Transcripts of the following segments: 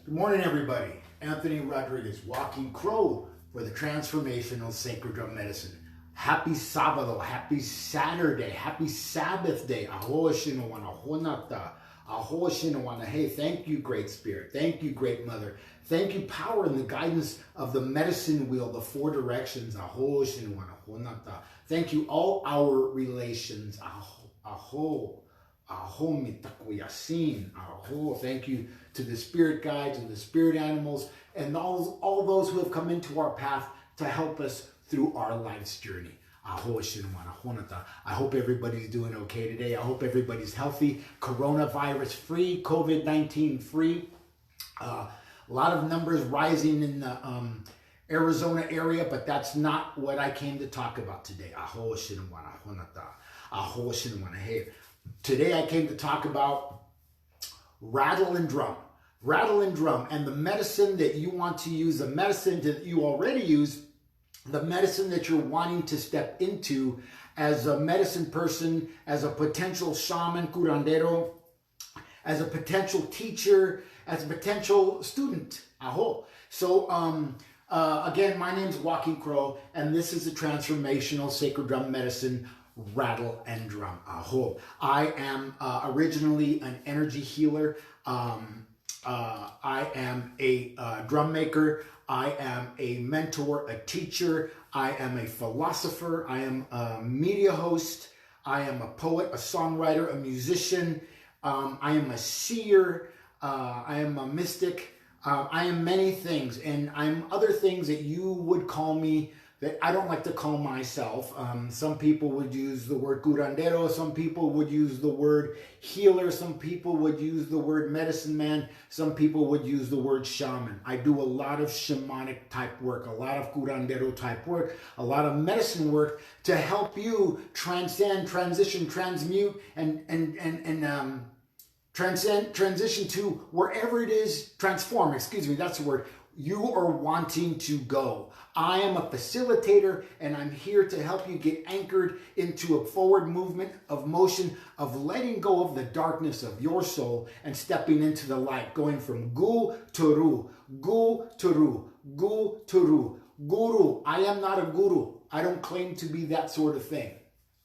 Good morning, everybody. Anthony Rodriguez, Walking Crow for the Transformational Sacred Drum Medicine. Happy Sábado, happy Saturday, happy Sabbath day. Aho Shinowana Honata, Aho Shinowana. Hey, thank you, Great Spirit. Thank you, Great Mother. Thank you, power and the guidance of the medicine wheel, the four directions. Aho Shinowana Honata. Thank you, all our relations. Aho. Aho mitakuyasin. Aho. Thank you to the spirit guides and the spirit animals and all those who have come into our path to help us through our life's journey. Aho shinwana honata. I hope everybody's doing okay today. I hope everybody's healthy, coronavirus free, COVID-19 free. A lot of numbers rising in the Arizona area, but that's not what I came to talk about today. Aho shinwana honata. Aho shinwana. Hey. Today I came to talk about rattle and drum. Rattle and drum, and the medicine that you want to use, the medicine that you already use, the medicine that you're wanting to step into as a medicine person, as a potential shaman, curandero, as a potential teacher, as a potential student. Aho. So, again, my name's Walking Crow, and this is the Transformational Sacred Drum Medicine, Rattle and Drum. Aho. I am originally an energy healer. I am a drum maker. I am a mentor, a teacher. I am a philosopher. I am a media host. I am a poet, a songwriter, a musician. I am a seer. I am a mystic. I am many things, and I'm other things that you would call me that I don't like to call myself. Some people would use the word curandero, some people would use the word healer, some people would use the word medicine man, some people would use the word shaman. I do a lot of shamanic type work, a lot of curandero type work, a lot of medicine work to help you transcend, transition, transmute, and transition to wherever it is, transform, excuse me, that's the word, you are wanting to go. I am a facilitator, and I'm here to help you get anchored into a forward movement of motion, of letting go of the darkness of your soul and stepping into the light, going from gu to ru, gu to ru, gu to ru. Guru, I am not a guru. I don't claim to be that sort of thing.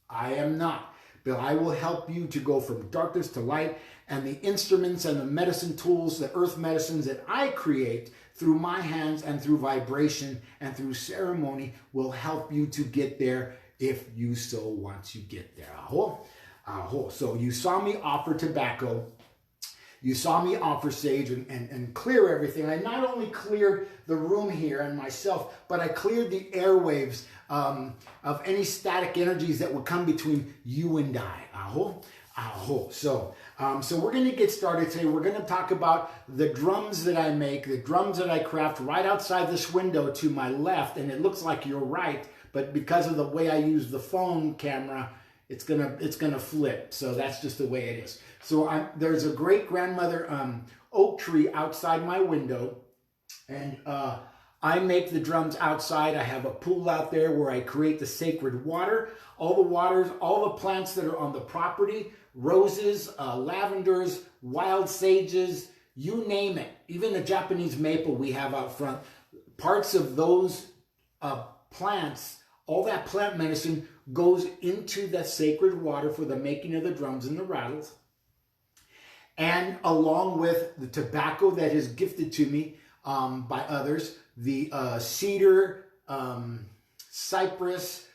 I am not. But I will help you to go from darkness to light, and the instruments and the medicine tools, the earth medicines that I create through my hands and through vibration and through ceremony will help you to get there if you so want to get there. Aho. Aho. So you saw me offer tobacco. You saw me offer sage and clear everything. I not only cleared the room here and myself, but I cleared the airwaves of any static energies that would come between you and I. Aho. Aho. So we're going to get started today. We're going to talk about the drums that I make, the drums that I craft right outside this window to my left, and it looks like you're right, but because of the way I use the phone camera, it's gonna flip. So that's just the way it is. So there's a great grandmother oak tree outside my window, and I make the drums outside. I have a pool out there where I create the sacred water. All the waters, all the plants that are on the property, roses, lavenders, wild sages, you name it. Even the Japanese maple we have out front. Parts of those plants, all that plant medicine goes into the sacred water for the making of the drums and the rattles. And along with the tobacco that is gifted to me by others, the cedar, cypress,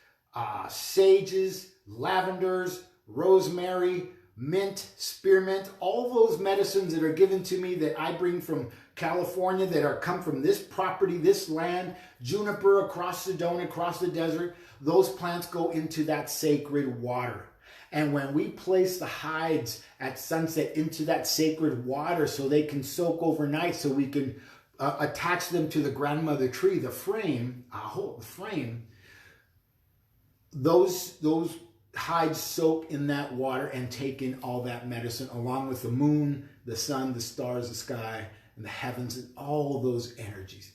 sages, lavenders, rosemary, mint, spearmint, all those medicines that are given to me that I bring from California that are come from this property, this land, juniper across Sedona, across the desert, those plants go into that sacred water. And when we place the hides at sunset into that sacred water so they can soak overnight, so we can attach them to the grandmother tree, the frame, the frame, those hides soak in that water and take in all that medicine along with the moon, the sun, the stars, the sky, and the heavens, and all those energies,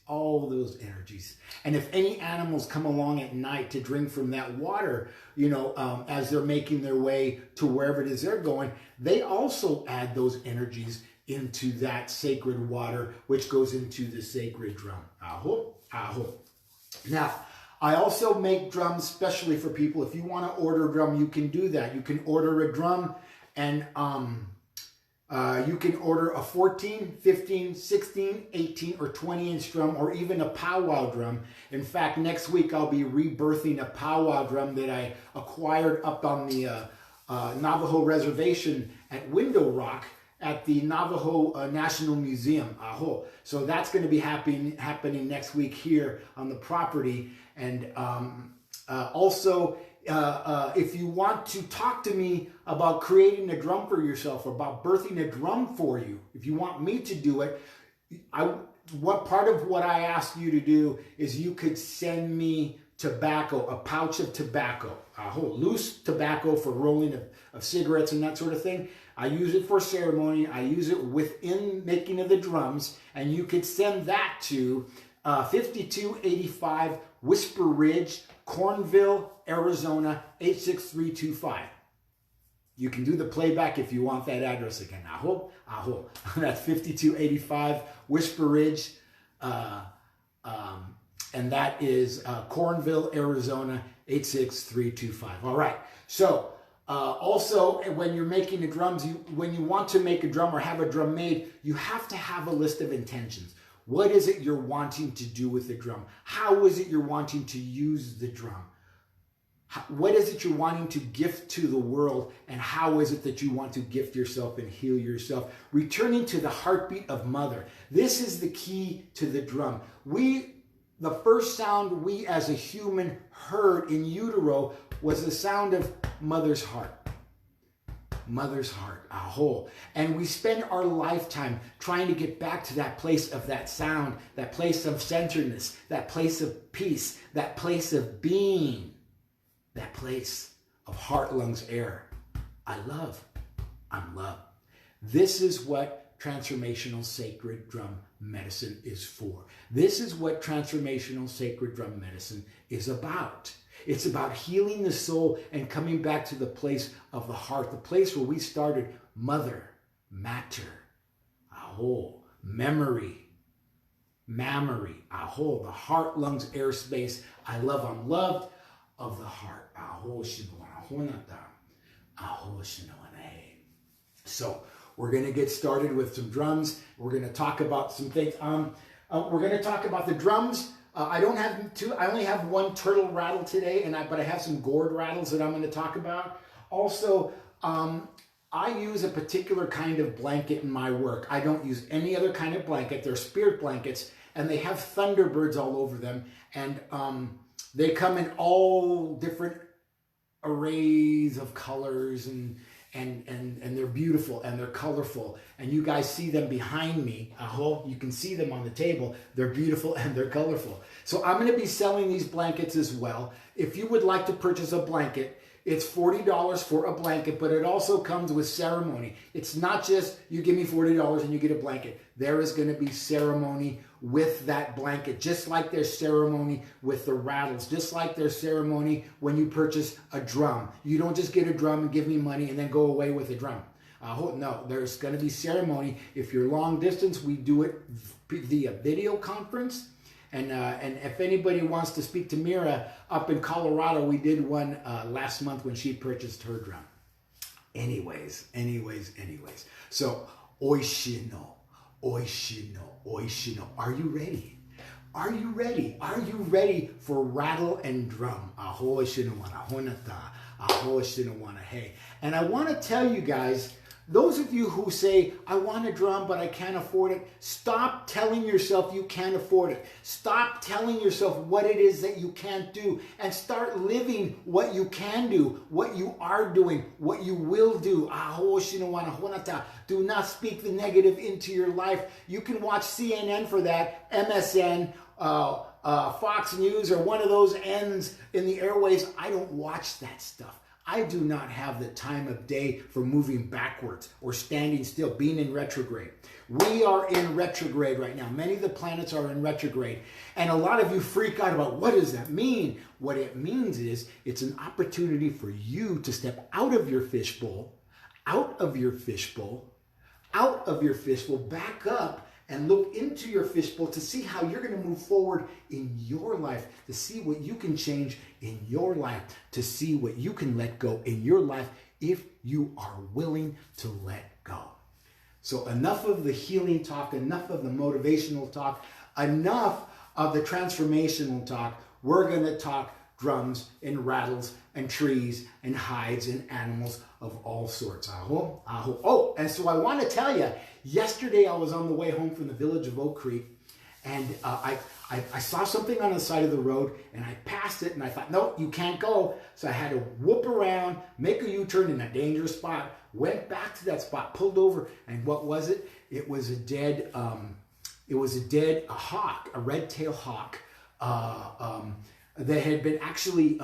And if any animals come along at night to drink from that water, as they're making their way to wherever it is they're going, they also add those energies into that sacred water, which goes into the sacred drum. Aho, aho. Now, I also make drums specially for people. If you want to order a drum, you can do that. You can order a drum, and you can order a 14, 15, 16, 18, or 20-inch drum, or even a powwow drum. In fact, next week I'll be rebirthing a powwow drum that I acquired up on the Navajo Reservation at Window Rock at the Navajo National Museum. Aho. So that's going to be happening next week here on the property. And also, if you want to talk to me about creating a drum for yourself, or about birthing a drum for you, if you want me to do it, what part of what I ask you to do is you could send me tobacco, a pouch of tobacco, loose tobacco for rolling of cigarettes and that sort of thing. I use it for ceremony. I use it within making of the drums, and you could send that to 5285 Whisper Ridge, Cornville, Arizona, 86325. You can do the playback if you want that address again. Aho, aho. That's 5285 Whisper Ridge, and that is Cornville, Arizona, 86325. All right. So also, when you're making the drums, when you want to make a drum or have a drum made, you have to have a list of intentions. What is it you're wanting to do with the drum? How is it you're wanting to use the drum? What is it you're wanting to gift to the world, and how is it that you want to gift yourself and heal yourself? Returning to the heartbeat of mother. This is the key to the drum. The first sound we as a human heard in utero was the sound of mother's heart. Mother's heart, aho. And we spend our lifetime trying to get back to that place of that sound, that place of centeredness, that place of peace, that place of being, that place of heart, lungs, air. I'm love. This is what Transformational Sacred Drum Medicine is for. This is what Transformational Sacred Drum Medicine is about. It's about healing the soul and coming back to the place of the heart, the place where we started, mother, matter, aho, memory, mammary, aho, the heart, lungs, air space. I'm loved of the heart. Aho, shinowanahonata, aho, shinowanai. So we're going to get started with some drums. We're going to talk about some things. We're going to talk about the drums. I only have one turtle rattle today, but I have some gourd rattles that I'm going to talk about. Also, I use a particular kind of blanket in my work. I don't use any other kind of blanket. They're spirit blankets, and they have thunderbirds all over them. And they come in all different arrays of colors, and they're beautiful and they're colorful, and you guys see them behind me. Aho, you can see them on the table. They're beautiful and they're colorful. So I'm going to be selling these blankets as well. If you would like to purchase a blanket, it's $40 for a blanket, but it also comes with ceremony. It's not just you give me $40 and you get a blanket. There is going to be ceremony with that blanket, just like there's ceremony with the rattles, just like there's ceremony when you purchase a drum. You don't just get a drum and give me money and then go away with a drum. No, there's going to be ceremony. If you're long distance, we do it via video conference. And if anybody wants to speak to Mira up in Colorado, we did one last month when she purchased her drum. Anyways. So, oishino. Are you ready? Are you ready? Are you ready for rattle and drum? Aho shinowana honata. Aho shinowana hey. And I want to tell you guys, those of you who say, I want a drum, but I can't afford it, stop telling yourself you can't afford it. Stop telling yourself what it is that you can't do, and start living what you can do, what you are doing, what you will do. Do not speak the negative into your life. You can watch CNN for that, MSN, Fox News, or one of those ends in the airways. I don't watch that stuff. I do not have the time of day for moving backwards or standing still, being in retrograde. We are in retrograde right now. Many of the planets are in retrograde. And a lot of you freak out about, what does that mean? What it means is it's an opportunity for you to step out of your fishbowl, out of your fishbowl, back up, and look into your fishbowl to see how you're going to move forward in your life, to see what you can change in your life, to see what you can let go in your life if you are willing to let go. So enough of the healing talk, enough of the motivational talk, enough of the transformational talk. We're going to talk drums and rattles and trees and hides and animals of all sorts. Aho, aho. Oh, and so I want to tell you, yesterday I was on the way home from the village of Oak Creek, and I saw something on the side of the road, and I passed it, and I thought, no, you can't go. So I had to whoop around, make a U-turn in a dangerous spot, went back to that spot, pulled over, and what was it? It was a dead hawk, a red-tailed hawk, that had been actually,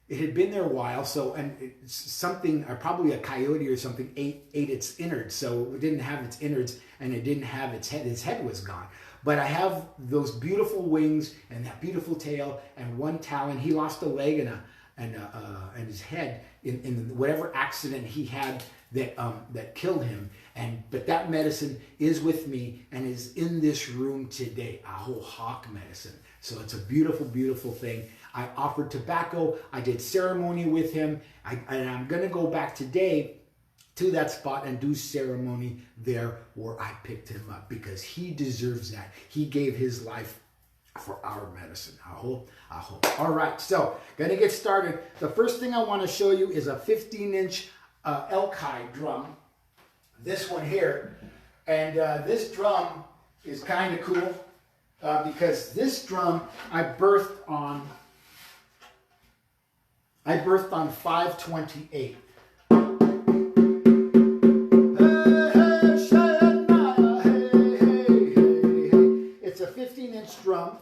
it had been there a while, so, and something, probably a coyote or something, ate its innards, so it didn't have its innards, and it didn't have its head was gone. But I have those beautiful wings, and that beautiful tail, and one talon. He lost a leg and his head in whatever accident he had that killed him. But that medicine is with me and is in this room today, Aho hawk medicine. So it's a beautiful, beautiful thing. I offered tobacco. I did ceremony with him. And I'm going to go back today to that spot and do ceremony there where I picked him up, because he deserves that. He gave his life for our medicine. Aho, aho. All right, so going to get started. The first thing I want to show you is a 15-inch elk hide drum. This one here. And this drum is kind of cool because this drum I birthed on 5/28. It's a 15-inch drum,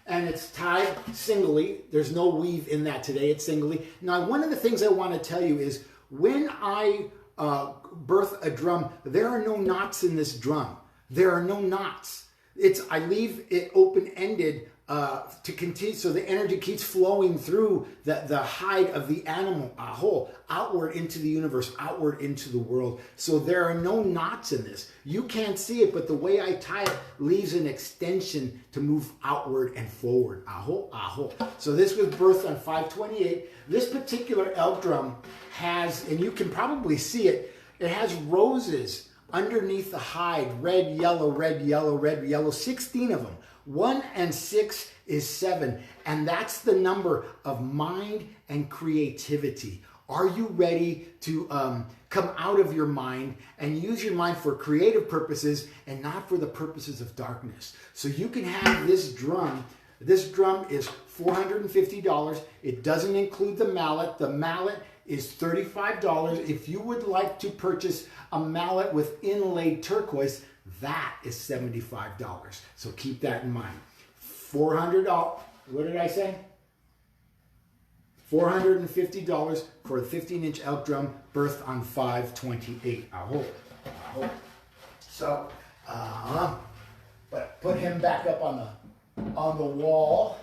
and it's tied singly. There's no weave in that today. It's singly. Now, one of the things I want to tell you is when I birth a drum, there are no knots in this drum. There are no knots. I leave it open-ended to continue, so the energy keeps flowing through the hide of the animal, outward into the universe, outward into the world. So there are no knots in this. You can't see it, but the way I tie it leaves an extension to move outward and forward. So this was birthed on 5/28. This particular elk drum has, and you can probably see it, it has roses underneath the hide, red, yellow, red, yellow, red, yellow, 16 of them. 1 and 6 is 7, and that's the number of mind and creativity. Are you ready to come out of your mind and use your mind for creative purposes and not for the purposes of darkness? So you can have this drum. This drum is $450. It doesn't include the mallet. The mallet is $35. If you would like to purchase a mallet with inlaid turquoise, that is $75. So keep that in mind. $400. What did I say? $450 for a 15-inch elk drum birthed on 5/28. Aho, aho. So, but put him back up on the wall.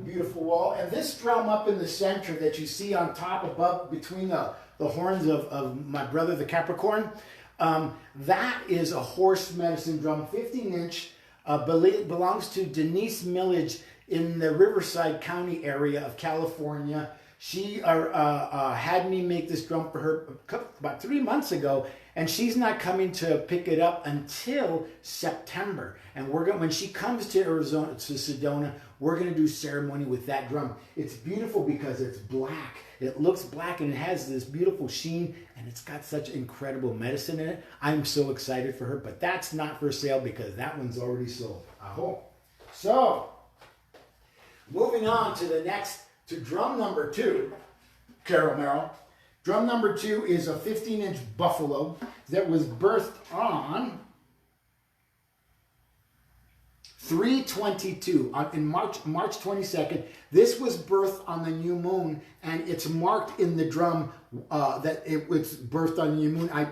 Beautiful wall. And this drum up in the center that you see on top above between the horns of my brother, the Capricorn, that is a horse medicine drum, 15-inch, belongs to Denise Millage in the Riverside County area of California. She had me make this drum for her about 3 months ago, and she's not coming to pick it up until September. And when she comes to Arizona, to Sedona, we're going to do ceremony with that drum. It's beautiful because it's black. It looks black and it has this beautiful sheen, and it's got such incredible medicine in it. I'm so excited for her, but that's not for sale because that one's already sold. Aho. So, moving on to drum number 2, Carol Merrill. Drum number 2 is a 15-inch buffalo that was birthed on 3/22 in March 22nd. This was birthed on the new moon, and it's marked in the drum that it was birthed on the new moon. I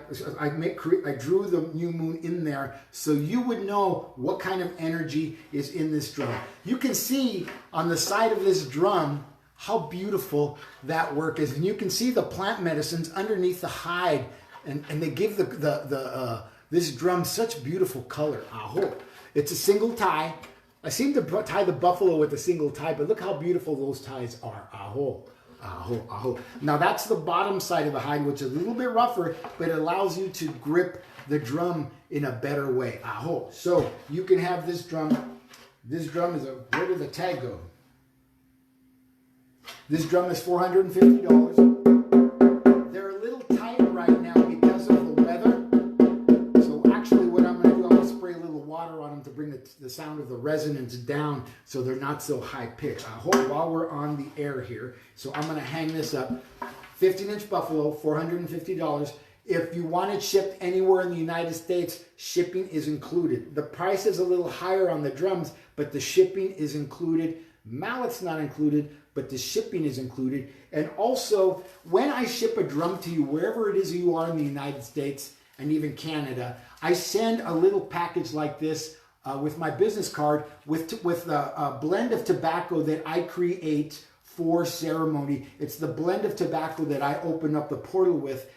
drew the new moon in there so you would know what kind of energy is in this drum. You can see on the side of this drum how beautiful that work is, and you can see the plant medicines underneath the hide and they give this drum such beautiful color. Aho. It's a single tie. I seem to tie the buffalo with a single tie, but look how beautiful those ties are. Aho. Aho, aho. Now that's the bottom side of the hide, which is a little bit rougher, but it allows you to grip the drum in a better way. Aho. So you can have this drum. This drum is where did the tag go? This drum is $450. They're a little tight right now because of the weather. So actually what I'm going to do, I'm going to spray a little water on them to bring the sound of the resonance down so they're not so high pitched. I hope while we're on the air here. So I'm going to hang this up. 15-inch buffalo, $450. If you want it shipped anywhere in the United States, shipping is included. The price is a little higher on the drums, but the shipping is included. Mallet's not included, but the shipping is included. And also, when I ship a drum to you, wherever it is you are in the United States and even Canada, I send a little package like this with my business card with a blend of tobacco that I create for ceremony. It's the blend of tobacco that I opened up the portal with,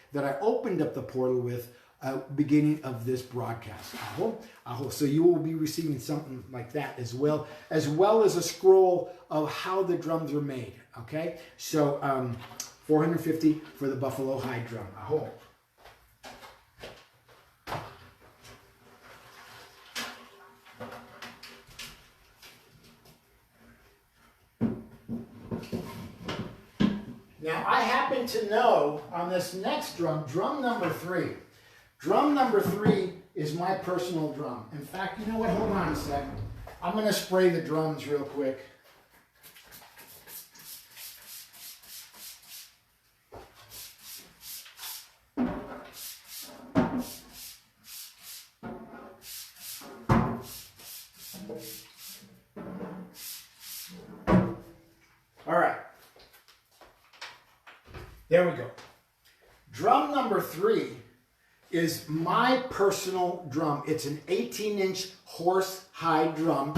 beginning of this broadcast. Aho, aho. So you will be receiving something like that as well as a scroll of how the drums are made. Okay, so $450 for the buffalo hide drum. Aho. Now, I happen to know on this next drum, drum number 3. Drum number 3 is my personal drum. In fact, you know what? Hold on a sec. I'm going to spray the drums real quick. All right. There we go. Drum number 3 is my personal drum. It's an 18-inch horse hide drum.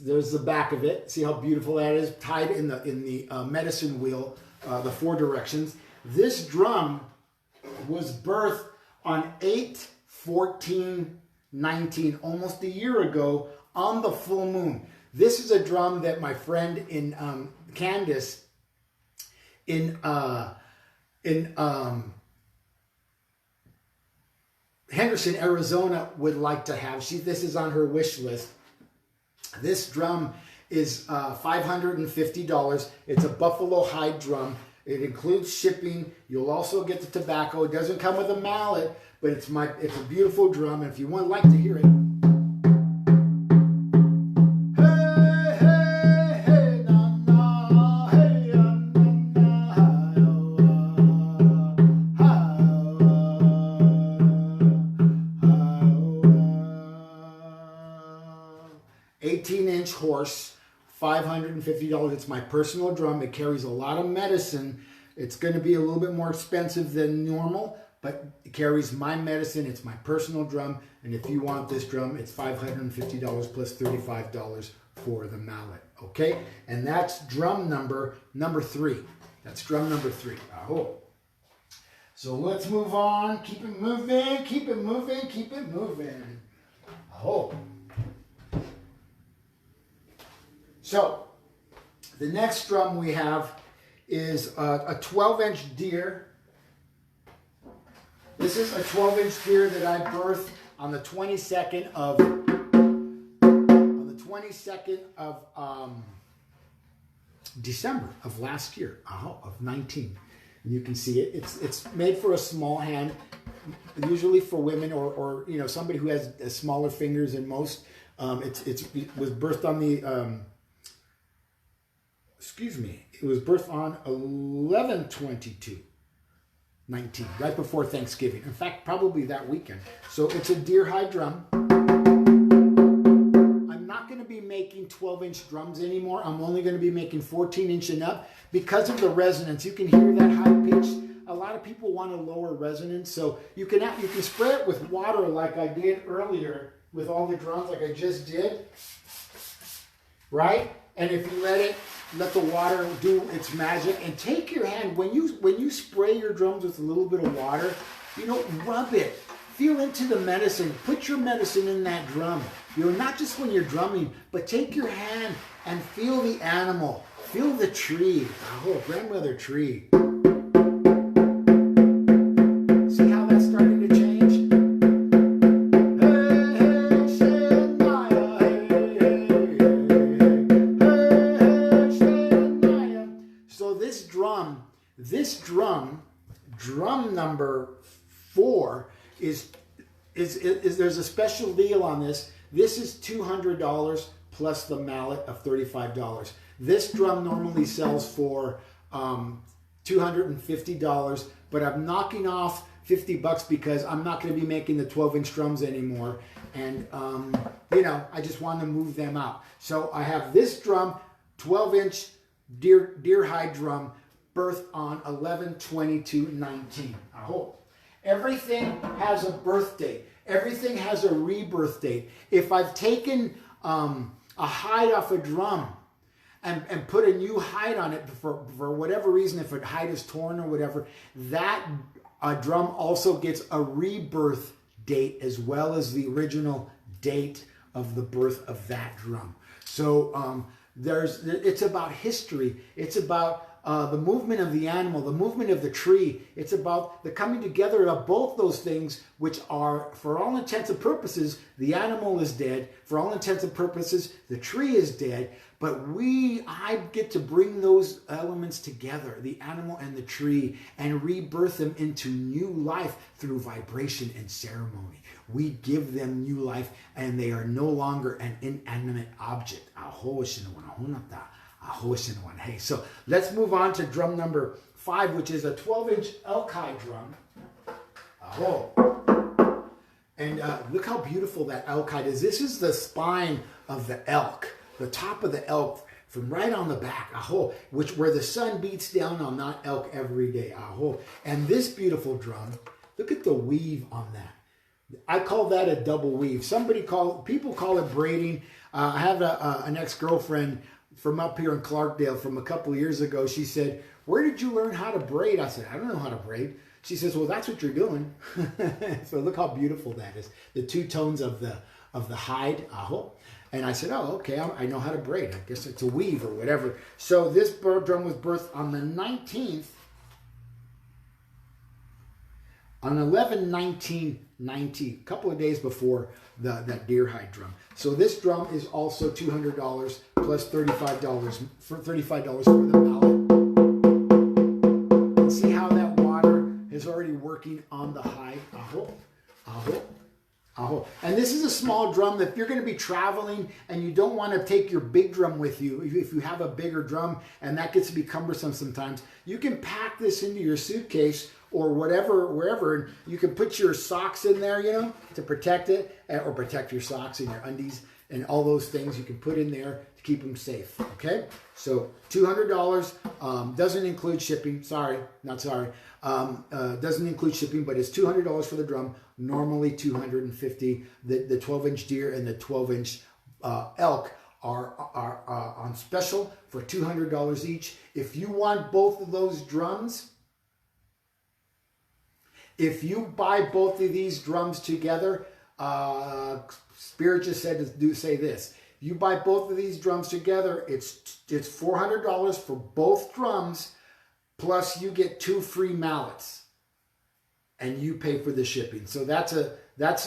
There's the back of it. See how beautiful that is? Tied in the medicine wheel, the 4 directions. This drum was birthed on 8/14/19, almost a year ago, on the full moon. This is a drum that my friend in Candace in Henderson, Arizona would like to have. This is on her wish list. This drum is $550. It's a buffalo hide drum. It includes shipping. You'll also get the tobacco. It doesn't come with a mallet, but it's a beautiful drum. And if you would like to hear it, horse, $550. It's my personal drum. It carries a lot of medicine. It's going to be a little bit more expensive than normal, but it carries my medicine. It's my personal drum. And if you want this drum, it's $550 plus $35 for the mallet. Okay? And that's drum number 3. That's drum number 3. Aho. So let's move on. Keep it moving. Keep it moving. Keep it moving. Aho. So, the next drum we have is a 12-inch deer. This is a 12-inch deer that I birthed on the 22nd of December of last year, of 19. And you can see it. It's made for a small hand, usually for women or somebody who has smaller fingers than most. It was birthed on the it was birthed on 11/22/19, right before Thanksgiving. In fact, probably that weekend. So it's a deer hide drum. I'm not going to be making 12-inch drums anymore. I'm only going to be making 14-inch and up because of the resonance. You can hear that high pitch. A lot of people want a lower resonance, so you can spray it with water like I did earlier with all the drums, like I just did, right? And if you let it let the water do its magic, and take your hand, when you spray your drums with a little bit of water, you know, rub it. Feel into the medicine. Put your medicine in that drum. You know, not just when you're drumming, but take your hand and feel the animal. Feel the tree. Oh, grandmother tree. See how that's starting to change? So this drum number 4 is there's a special deal on this. This is $200 plus the mallet of $35. This drum normally sells for $250, but I'm knocking off $50 because I'm not going to be making the 12-inch drums anymore, and you know, I just want to move them out. So I have this drum, 12-inch deer hide drum, birthed on 11/22/19. I hope. Everything has a birth date. Everything has a rebirth date. If I've taken a hide off a drum and put a new hide on it for whatever reason, if a hide is torn or whatever, that drum also gets a rebirth date as well as the original date of the birth of that drum. So it's about history. It's about the movement of the animal, the movement of the tree. It's about the coming together of both those things, which are, for all intents and purposes, the animal is dead. For all intents and purposes, the tree is dead. But I get to bring those elements together, the animal and the tree, and rebirth them into new life through vibration and ceremony. We give them new life, and they are no longer an inanimate object. Hey, so let's move on to drum number 5, which is a 12-inch elk hide drum. And look how beautiful that elk hide is. This is the spine of the elk, the top of the elk, from right on the back, where the sun beats down on that elk every day. And this beautiful drum, look at the weave on that. I call that a double weave. People call it braiding. I have an ex-girlfriend from up here in Clarkdale from a couple of years ago. She said, "Where did you learn how to braid?" I said, "I don't know how to braid." She says, "Well, that's what you're doing." So look how beautiful that is. The two tones of the hide. And I said, "Oh, okay, I know how to braid. I guess it's a weave or whatever." So this drum was birthed on the 19th, on 11/19/19, a couple of days before that deer hide drum. So this drum is also $200 plus $35 for the mallet. And see how that water is already working on the hide. And this is a small drum. If you're going to be traveling and you don't want to take your big drum with you, if you have a bigger drum and that gets to be cumbersome sometimes, you can pack this into your suitcase or whatever, wherever, and you can put your socks in there, you know, to protect it, or protect your socks and your undies and all those things you can put in there to keep them safe. Okay, so $200 doesn't include shipping. Doesn't include shipping, but it's $200 for the drum. Normally $250. The 12-inch deer and the 12-inch elk are on special for $200 each. If you want both of those drums, if you buy both of these drums together, Spirit just said to say this. You buy both of these drums together, it's $400 for both drums, plus you get 2 free mallets, and you pay for the shipping. So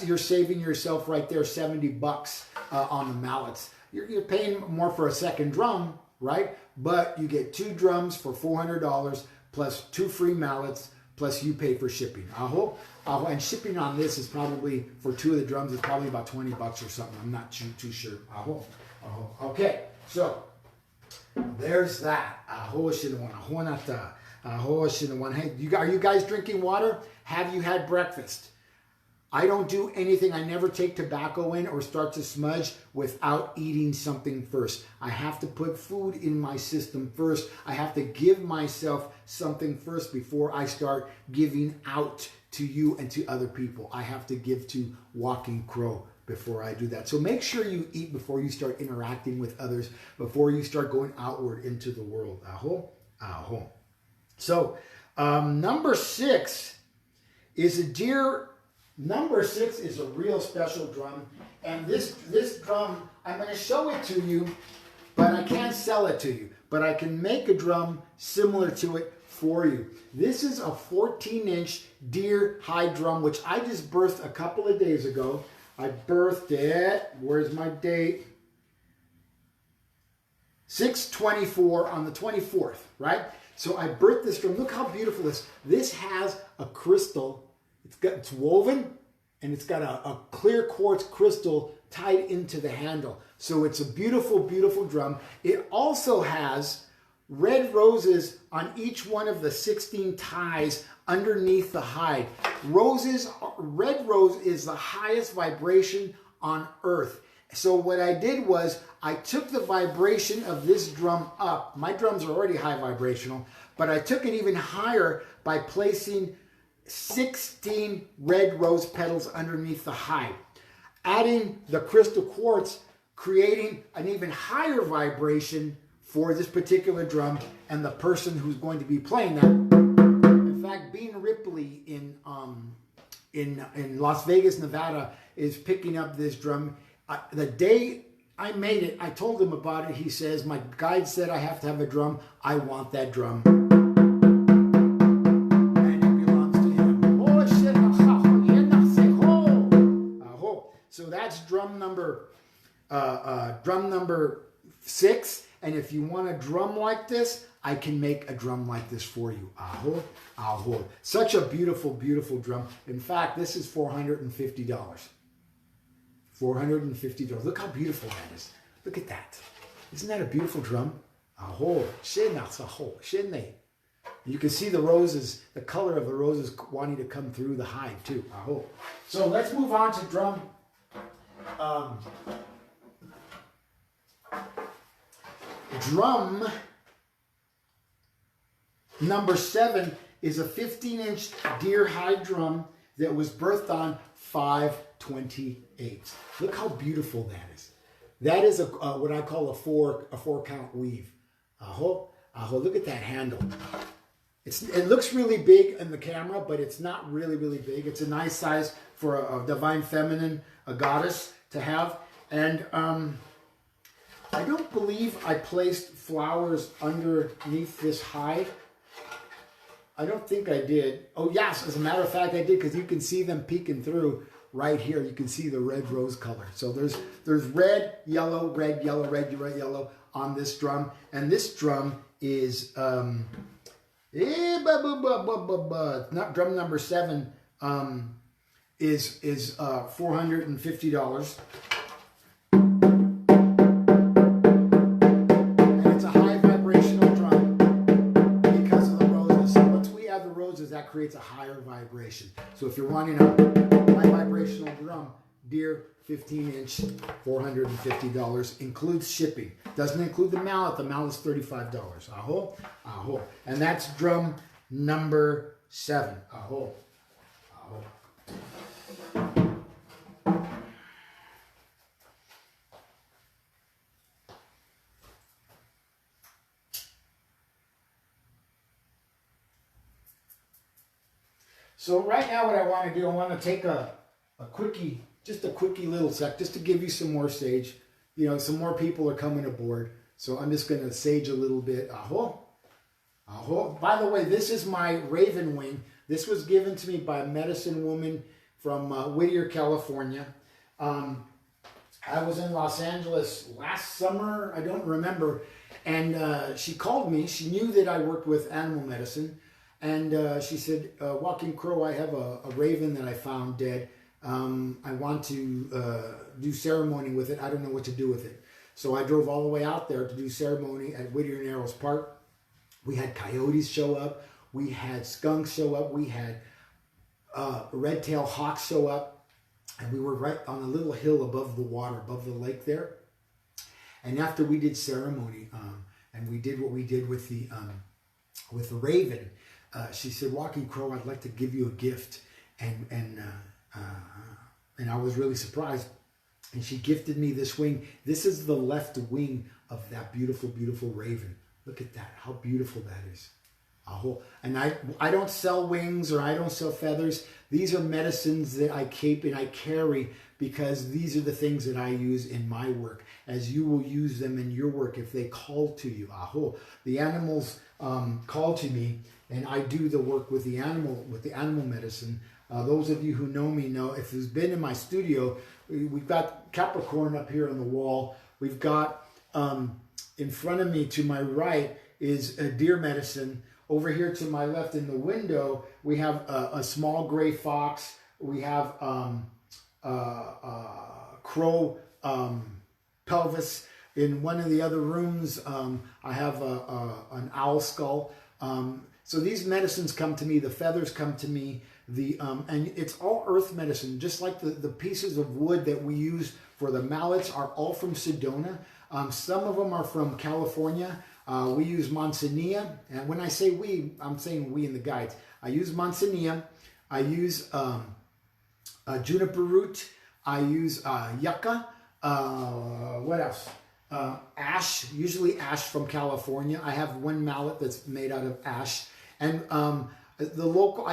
you're saving yourself right there $70 on the mallets. You're paying more for a second drum, right? But you get 2 drums for $400 plus 2 free mallets, plus you pay for shipping. And shipping on this is probably, for 2 of the drums, is probably about $20 or something. I'm not too sure. Okay, so there's that. Hey, are you guys drinking water? Have you had breakfast? I don't do anything. I never take tobacco in or start to smudge without eating something first. I have to put food in my system first. I have to give myself something first before I start giving out to you and to other people. I have to give to Walking Crow before I do that. So make sure you eat before you start interacting with others, before you start going outward into the world. Aho, aho. So number 6 is a deer. Number 6 is a real special drum. And this drum, I'm going to show it to you, but I can't sell it to you. But I can make a drum similar to it for you. This is a 14-inch deer hide drum, which I just birthed a couple of days ago. I birthed it, where's my date? 6/24 on the 24th, right? So I birthed this drum. Look how beautiful this is. This has a crystal. It's woven, and it's got a clear quartz crystal tied into the handle. So it's a beautiful, beautiful drum. It also has red roses on each one of the 16 ties underneath the hide. Red rose is the highest vibration on earth. So what I did was I took the vibration of this drum up. My drums are already high vibrational, but I took it even higher by placing 16 red rose petals underneath the hide. Adding the crystal quartz, creating an even higher vibration for this particular drum and the person who's going to be playing that. In fact, Bean Ripley in Las Vegas, Nevada, is picking up this drum. The day I made it, I told him about it. He says, my guide said I have to have a drum. I want that drum. And it belongs to him. So that's drum number 6. And if you want a drum like this, I can make a drum like this for you. Aho, aho. Such a beautiful, beautiful drum. In fact, this is $450. $450. Look how beautiful that is. Look at that. Isn't that a beautiful drum? Aho, aho, you can see the roses, the color of the roses wanting to come through the hide too. Aho. So let's move on to drum. Drum number 7 is a 15-inch deer hide drum that was birthed on 5/28. Look how beautiful that is. That is what I call a four count weave. Aho, aho. Look at that handle. It looks really big in the camera, but it's not really, really big. It's a nice size for a divine feminine, a goddess to have. And I don't believe I placed flowers underneath this hide. I don't think I did. Oh yes, as a matter of fact I did, because you can see them peeking through right here. You can see the red rose color. So there's red, yellow, red, yellow, red, red, yellow on this drum. And this drum is not drum number 7 is $450. That creates a higher vibration. So if you're wanting a high vibrational drum, deer 15-inch, $450, includes shipping. Doesn't include the mallet. The mallet's $35. Aho, aho. And that's drum number 7. Aho, aho. So right now what I want to do, I want to take a quickie, just a quickie little sec, just to give you some more sage. You know, some more people are coming aboard. So I'm just going to sage a little bit. Aho, aho. By the way, this is my raven wing. This was given to me by a medicine woman from Whittier, California. I was in Los Angeles last summer, I don't remember. And she called me. She knew that I worked with animal medicine. And she said, Walking Crow, I have a raven that I found dead. I want to do ceremony with it. I don't know what to do with it. So I drove all the way out there to do ceremony at Whittier Narrows Park. We had coyotes show up. We had skunks show up. We had red-tailed hawks show up. And we were right on a little hill above the water, above the lake there. And after we did ceremony, and we did what we did with the raven, she said, Walking Crow, I'd like to give you a gift. And I was really surprised. And she gifted me this wing. This is the left wing of that beautiful, beautiful raven. Look at that, how beautiful that is. And I don't sell wings or I don't sell feathers. These are medicines that I keep and I carry because these are the things that I use in my work, as you will use them in your work if they call to you. The animals call to me, and I do the work with the animal medicine. Those of you who know me know, if you've been in my studio, we've got Capricorn up here on the wall. We've got in front of me to my right is a deer medicine. Over here to my left in the window, we have a small gray fox. We have crow pelvis. In one of the other rooms, I have an owl skull. So these medicines come to me. The feathers come to me. And it's all earth medicine, just like the pieces of wood that we use for the mallets are all from Sedona. Some of them are from California. We use manzanilla, and when I say we, I'm saying we in the guides. I use manzanilla, I use juniper root, I use yucca, what else? Ash, usually ash from California. I have one mallet that's made out of ash. And I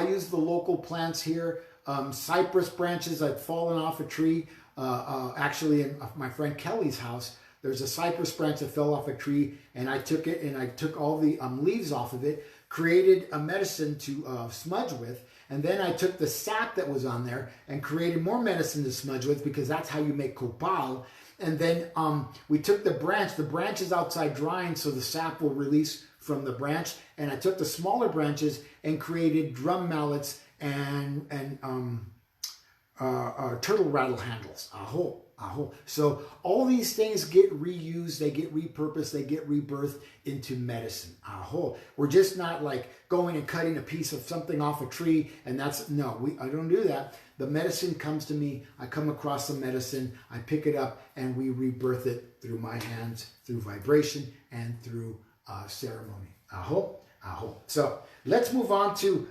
use the local plants here. Cypress branches that fallen off a tree. Actually, in my friend Kelly's house, there's a cypress branch that fell off a tree, and I took it and I took all the leaves off of it, created a medicine to smudge with, and then I took the sap that was on there and created more medicine to smudge with, because that's how you make copal. And then we took the branch is outside drying, so the sap will release from the branch, and I took the smaller branches and created drum mallets and turtle rattle handles. So all these things get reused, they get repurposed, they get rebirthed into medicine. We're just not like going and cutting a piece of something off a tree, and I don't do that. The medicine comes to me, I come across the medicine, I pick it up, and we rebirth it through my hands, through vibration, and through ceremony. So let's move on to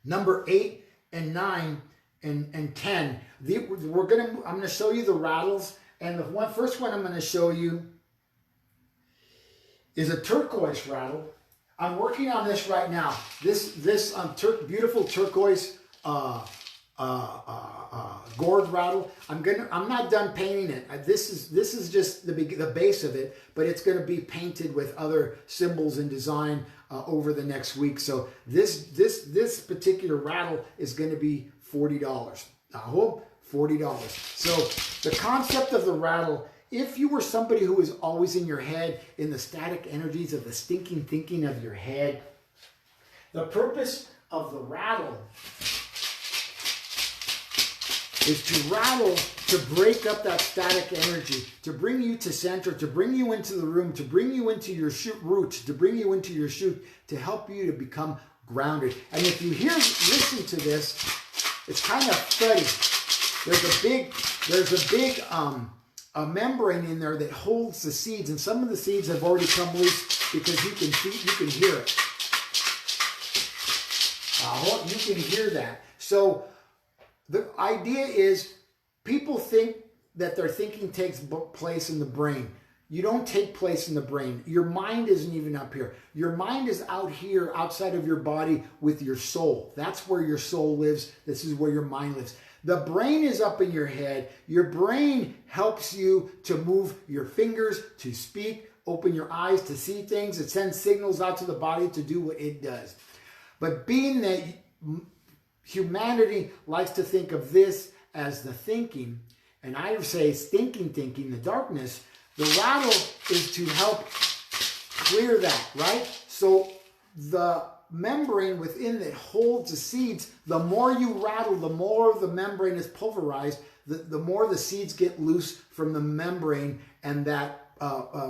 number 8 and 9 and 10. I'm going to show you the rattles, and the first one I'm going to show you is a turquoise rattle. I'm working on this right now. This beautiful turquoise gourd rattle. I'm not done painting it. This is just the base of it, but it's going to be painted with other symbols and design over the next week. So this particular rattle is going to be $40. $40. So the concept of the rattle, if you were somebody who is always in your head, in the static energies of the stinking thinking of your head, the purpose of the rattle is to rattle, to break up that static energy, to bring you to center, to bring you into the room, to bring you into your roots, to bring you into your shoot, to help you to become grounded. And if you listen to this, it's kind of thuddy. There's a big a membrane in there that holds the seeds, and some of the seeds have already come loose because you can hear it. You can hear that. So the idea is, people think that their thinking takes place in the brain. You don't take place in the brain. Your mind isn't even up here. Your mind is out here, outside of your body, with your soul. That's where your soul lives. This is where your mind lives. The brain is up in your head. Your brain helps you to move your fingers, to speak, open your eyes, to see things. It sends signals out to the body to do what it does. But being that humanity likes to think of this as the thinking, and I say stinking thinking, the darkness, the rattle is to help clear that, right? So the membrane within that holds the seeds, the more you rattle, the more the membrane is pulverized, the more the seeds get loose from the membrane, and that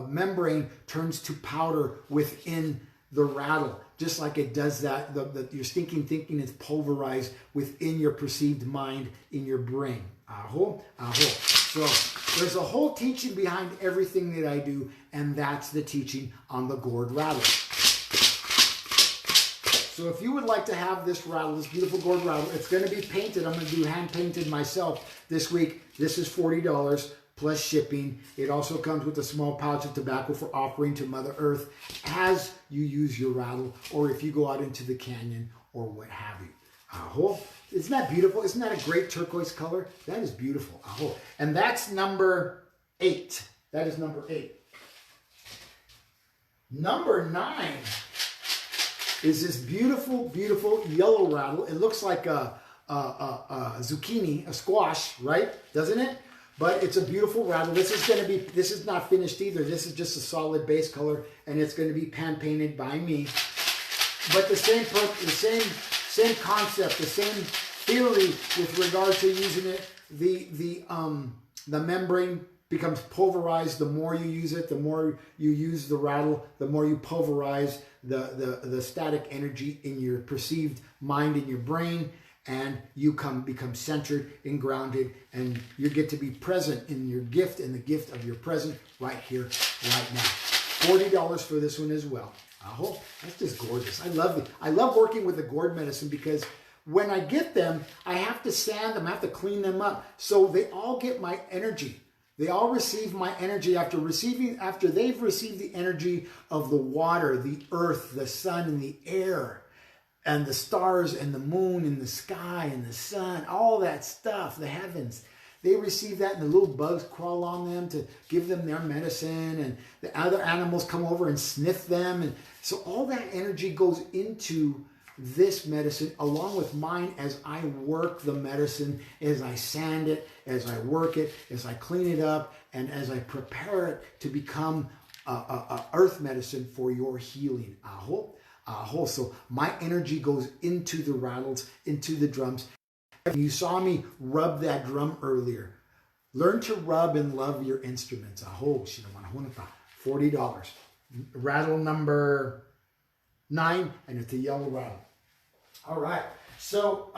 membrane turns to powder within the rattle. Just like it does that, your stinking thinking is pulverized within your perceived mind in your brain. So there's a whole teaching behind everything that I do, and that's the teaching on the gourd rattle. So if you would like to have this rattle, this beautiful gourd rattle, it's going to be painted. I'm going to do hand painted myself this week. This is $40 plus shipping. It also comes with a small pouch of tobacco for offering to Mother Earth as you use your rattle, or if you go out into the canyon or what have you. Aho. Isn't that beautiful? Isn't that a great turquoise color? That is beautiful. Aho. And that's number 8. That is number 8. Number 9 is this beautiful, beautiful yellow rattle. It looks like a zucchini, a squash, right? Doesn't it? But it's a beautiful rattle. This is not finished either. This is just a solid base color, and it's going to be hand painted by me. But the same concept, the same theory with regard to using it. The membrane becomes pulverized. The more you use it, the more you use the rattle, the more you pulverize the static energy in your perceived mind, in your brain, and you become centered and grounded, and you get to be present in your gift and the gift of your present right here, right now. $40 for this one as well. Oh, that's just gorgeous. I love it. I love working with the gourd medicine because when I get them, I have to sand them, I have to clean them up. So they all get my energy. They all receive my energy after they've received the energy of the water, the earth, the sun, and the air, and the stars, and the moon, and the sky, and the sun, all that stuff, the heavens. They receive that, and the little bugs crawl on them to give them their medicine, and the other animals come over and sniff them. And so all that energy goes into this medicine along with mine as I work the medicine, as I sand it, as I work it, as I clean it up, and as I prepare it to become a earth medicine for your healing. Aho. Aho. So my energy goes into the rattles, into the drums. You saw me rub that drum earlier. Learn to rub and love your instruments. Aho. $40. Rattle number 9, and it's a yellow rattle. All right, so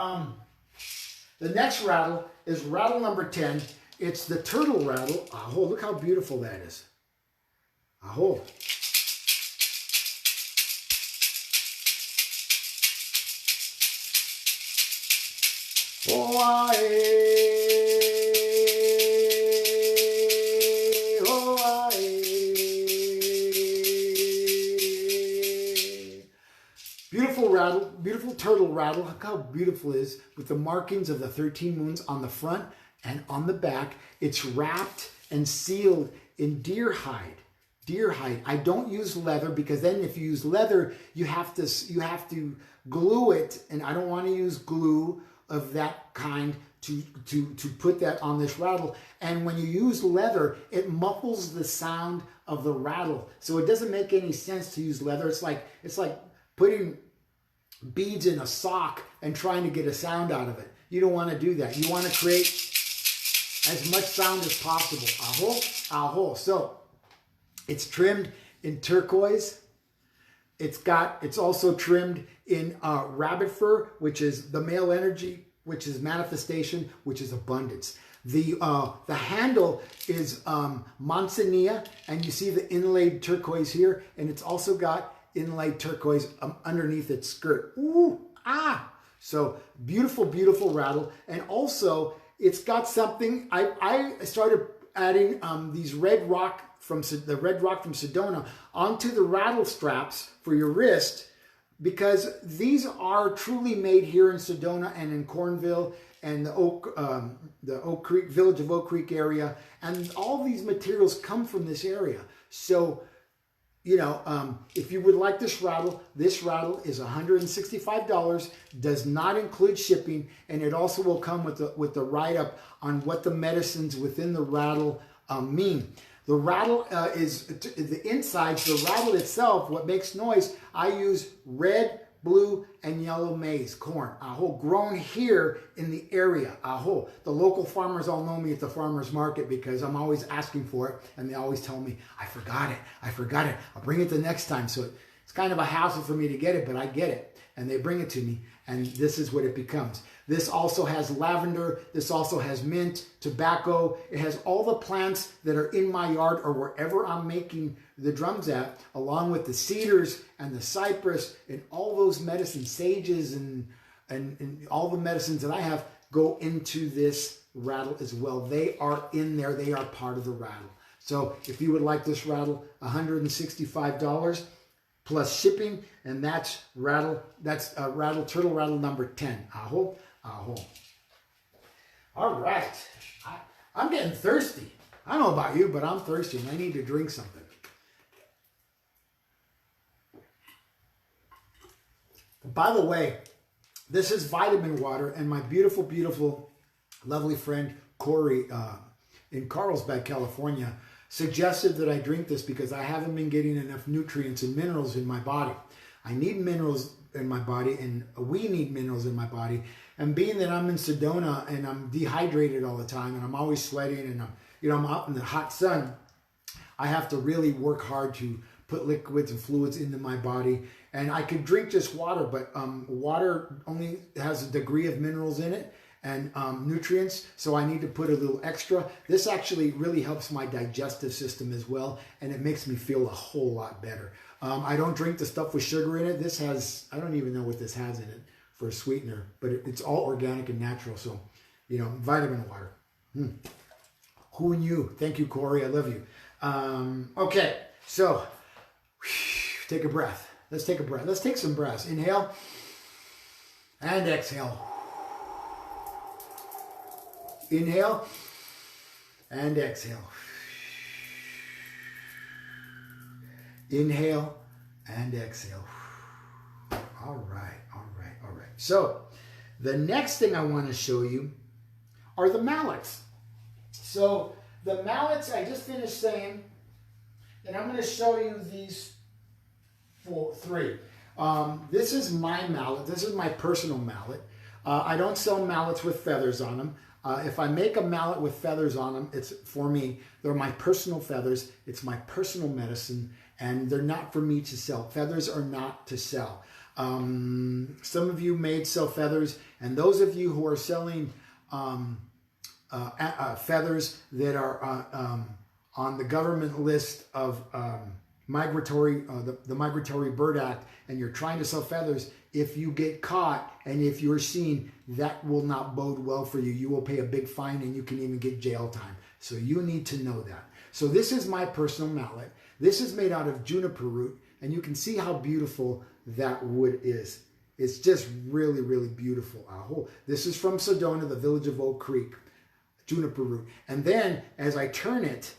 the next rattle is rattle number 10. It's the turtle rattle. Aho, look how beautiful that is. Aho. Oh, beautiful rattle, beautiful turtle rattle. Look how beautiful it is with the markings of the 13 moons on the front and on the back. It's wrapped and sealed in deer hide. Deer hide. I don't use leather because then if you use leather, you have to glue it, and I don't want to use glue of that kind to put that on this rattle. And when you use leather, it muffles the sound of the rattle. So it doesn't make any sense to use leather. It's like putting beads in a sock and trying to get a sound out of it. You don't want to do that. You want to create as much sound as possible. Aho, aho. So it's trimmed in turquoise. It's also trimmed in rabbit fur, which is the male energy, which is manifestation, which is abundance. The handle is manzanilla, and you see the inlaid turquoise here, and it's also got inlaid turquoise underneath its skirt. Ooh, ah! So beautiful, beautiful rattle. And also it's got something, I started adding these red rock from Sedona onto the rattle straps for your wrist, because these are truly made here in Sedona and in Cornville and the Oak Creek, village of Oak Creek area. And all these materials come from this area. So, you know, if you would like this rattle is $165, does not include shipping, and it also will come with the write-up on what the medicines within the rattle mean. The rattle is the insides, the rattle itself, what makes noise. I use red, blue, and yellow maize, corn, aho, grown here in the area, aho. The local farmers all know me at the farmer's market because I'm always asking for it, and they always tell me, I forgot it, I'll bring it the next time. So it's kind of a hassle for me to get it, but I get it, and they bring it to me, and this is what it becomes. This also has lavender. This also has mint, tobacco. It has all the plants that are in my yard or wherever I'm making the drums at, along with the cedars and the cypress and all those medicines, sages and all the medicines that I have go into this rattle as well. They are in there. They are part of the rattle. So if you would like this rattle, $165 plus shipping, and that's rattle. That's turtle rattle number 10. Aho, aho. All right, I'm getting thirsty. I don't know about you, but I'm thirsty and I need to drink something. By the way, this is vitamin water, and my beautiful, beautiful, lovely friend Corey in Carlsbad, California, suggested that I drink this because I haven't been getting enough nutrients and minerals in my body. I need minerals in my body, and we need minerals in my body. And being that I'm in Sedona and I'm dehydrated all the time, and I'm always sweating, and I'm out in the hot sun, I have to really work hard to put liquids and fluids into my body. And I could drink just water, but water only has a degree of minerals in it and nutrients, so I need to put a little extra. This actually really helps my digestive system as well, and it makes me feel a whole lot better. I don't drink the stuff with sugar in it. This has, I don't even know what this has in it for a sweetener, but it's all organic and natural, so, vitamin water. Who knew? Thank you, Corey. I love you. Okay, so take a breath. Let's take a breath. Let's take some breaths. Inhale and exhale. Inhale and exhale. Inhale and exhale. All right, all right, all right. So the next thing I want to show you are the mallets. So the mallets, I just finished saying, and I'm going to show you these three. This is my mallet. This is my personal mallet. I don't sell mallets with feathers on them. If I make a mallet with feathers on them, it's for me. They're my personal feathers. It's my personal medicine, and they're not for me to sell. Feathers are not to sell. Some of you may sell feathers, and those of you who are selling feathers that are on the government list of migratory, the Migratory Bird Act, and you're trying to sell feathers, if you get caught and if you're seen, that will not bode well for you. You will pay a big fine, and you can even get jail time. So you need to know that. So this is my personal mallet. This is made out of juniper root, and you can see how beautiful that wood is. It's just really, really beautiful. This is from Sedona, the village of Oak Creek, juniper root. And then as I turn it,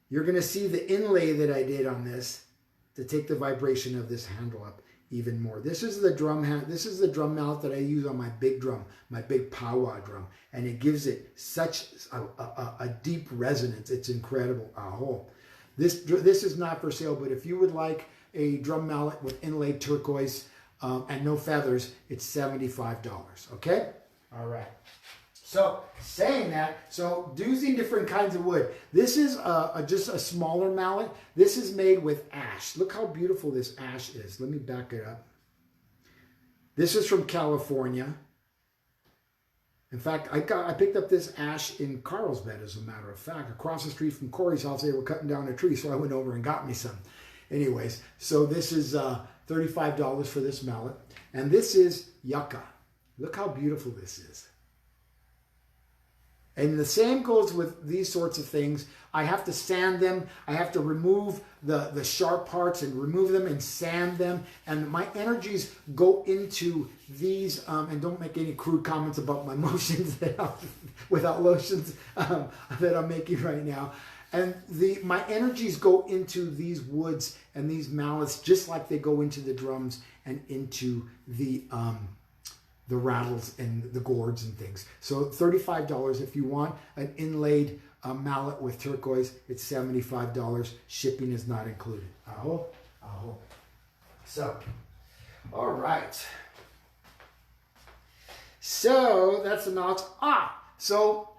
you're going to see the inlay that I did on this to take the vibration of this handle up even more. This is the drum mallet that I use on my big drum, my big powwow drum, and it gives it such a deep resonance. It's incredible. This is not for sale, but if you would like a drum mallet with inlaid turquoise and no feathers, it's $75. Okay? All right. So saying that, so using different kinds of wood. This is just a smaller mallet. This is made with ash. Look how beautiful this ash is. Let me back it up. This is from California. In fact, I picked up this ash in Carlsbad, as a matter of fact. Across the street from Corey's house, they were cutting down a tree, so I went over and got me some. Anyways, so this is $35 for this mallet. And this is yucca. Look how beautiful this is. And the same goes with these sorts of things. I have to sand them. I have to remove the sharp parts and remove them and sand them. And my energies go into these, and don't make any crude comments about my motions without lotions that I'm making right now. And my energies go into these woods and these mallets just like they go into the drums and into the rattles and the gourds and things. So $35 if you want an inlaid mallet with turquoise. It's $75. Shipping is not included. So, all right. So that's the mallets. So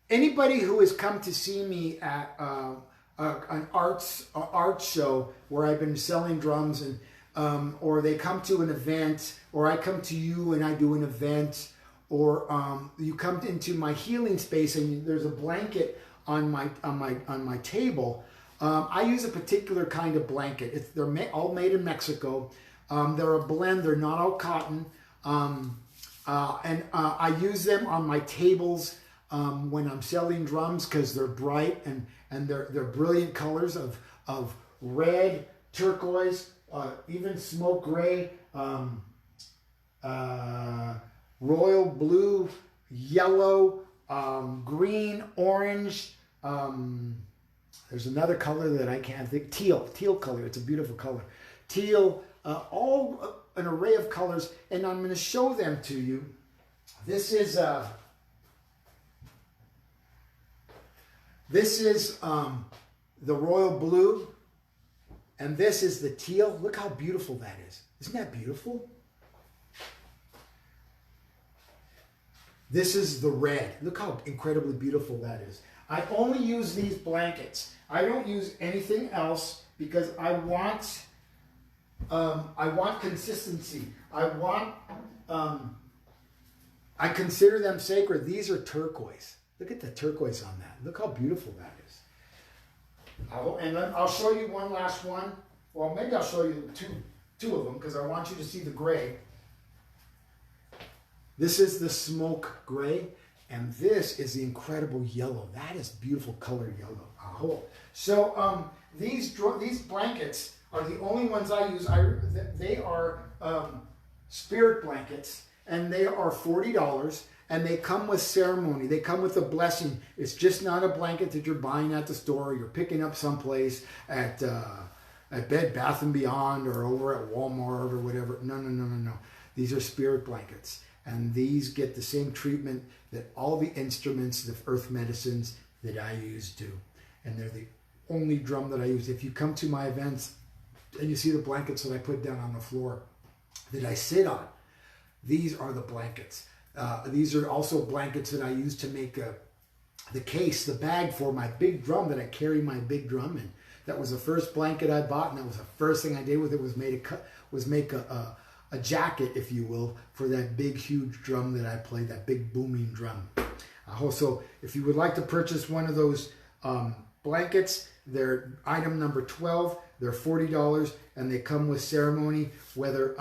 anybody who has come to see me at an art show where I've been selling drums, and or they come to an event, or I come to you and I do an event, or you come into my healing space and there's a blanket on my table. I use a particular kind of blanket. They're all made in Mexico. They're a blend. They're not all cotton. I use them on my tables when I'm selling drums because they're bright and they're brilliant colors of red, turquoise, even smoke gray, royal blue, yellow, green, orange. There's another color that I can't think. Teal color. It's a beautiful color. Teal. All an array of colors, and I'm going to show them to you. This is the royal blue, and this is the teal. Look how beautiful that is. Isn't that beautiful? This is the red. Look how incredibly beautiful that is. I only use these blankets. I don't use anything else because I want consistency. I consider them sacred. These are turquoise. Look at the turquoise on that. Look how beautiful that is. And then I'll show you one last one. Well, maybe I'll show you two of them because I want you to see the gray. This is the smoke gray, and this is the incredible yellow. That is beautiful color yellow. So these blankets are the only ones I use. They are spirit blankets, and they are $40, and they come with ceremony. They come with a blessing. It's just not a blanket that you're buying at the store or you're picking up someplace at Bed Bath & Beyond or over at Walmart or whatever. No. These are spirit blankets, and these get the same treatment that all the instruments, the earth medicines that I use do. And they're the only drum that I use. If you come to my events, and you see the blankets that I put down on the floor that I sit on, these are the blankets. These are also blankets that I use to make the case, the bag for my big drum that I carry my big drum in. That was the first blanket I bought, and that was the first thing I did with it was make a jacket, if you will, for that big, huge drum that I play, that big booming drum. Also, if you would like to purchase one of those blankets, they're item number 12. They're $40, and they come with ceremony. Whether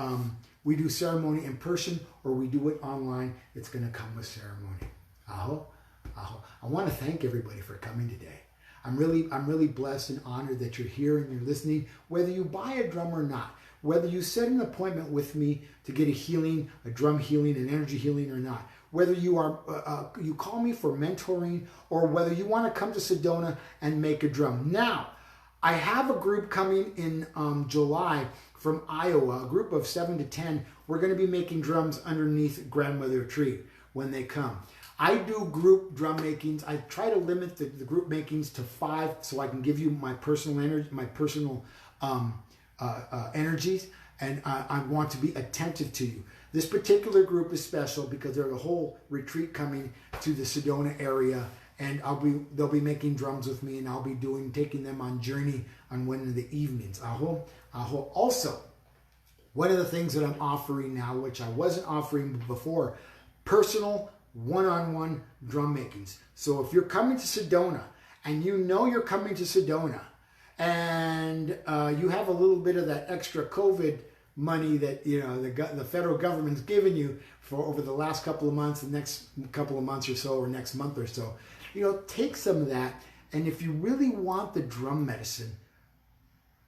we do ceremony in person or we do it online, it's going to come with ceremony. I want to thank everybody for coming today. I'm really blessed and honored that you're here and you're listening. Whether you buy a drum or not, whether you set an appointment with me to get a healing, a drum healing, an energy healing or not, whether you call me for mentoring, or whether you want to come to Sedona and make a drum. Now, I have a group coming in July from Iowa, a group of 7 to 10. We're going to be making drums underneath grandmother tree when they come. I do group drum makings. I try to limit the group makings to 5 so I can give you my personal energy, my personal energies, and I want to be attentive to you. This particular group is special because there's a whole retreat coming to the Sedona area, and they'll be making drums with me, and I'll be taking them on journey on one of the evenings. Also, one of the things that I'm offering now, which I wasn't offering before, personal one-on-one drum makings. So if you're coming to Sedona and you know you're coming to Sedona and you have a little bit of that extra COVID money that the federal government's given you for over the last couple of months, the next couple of months or so, or next month or so, take some of that. And if you really want the drum medicine,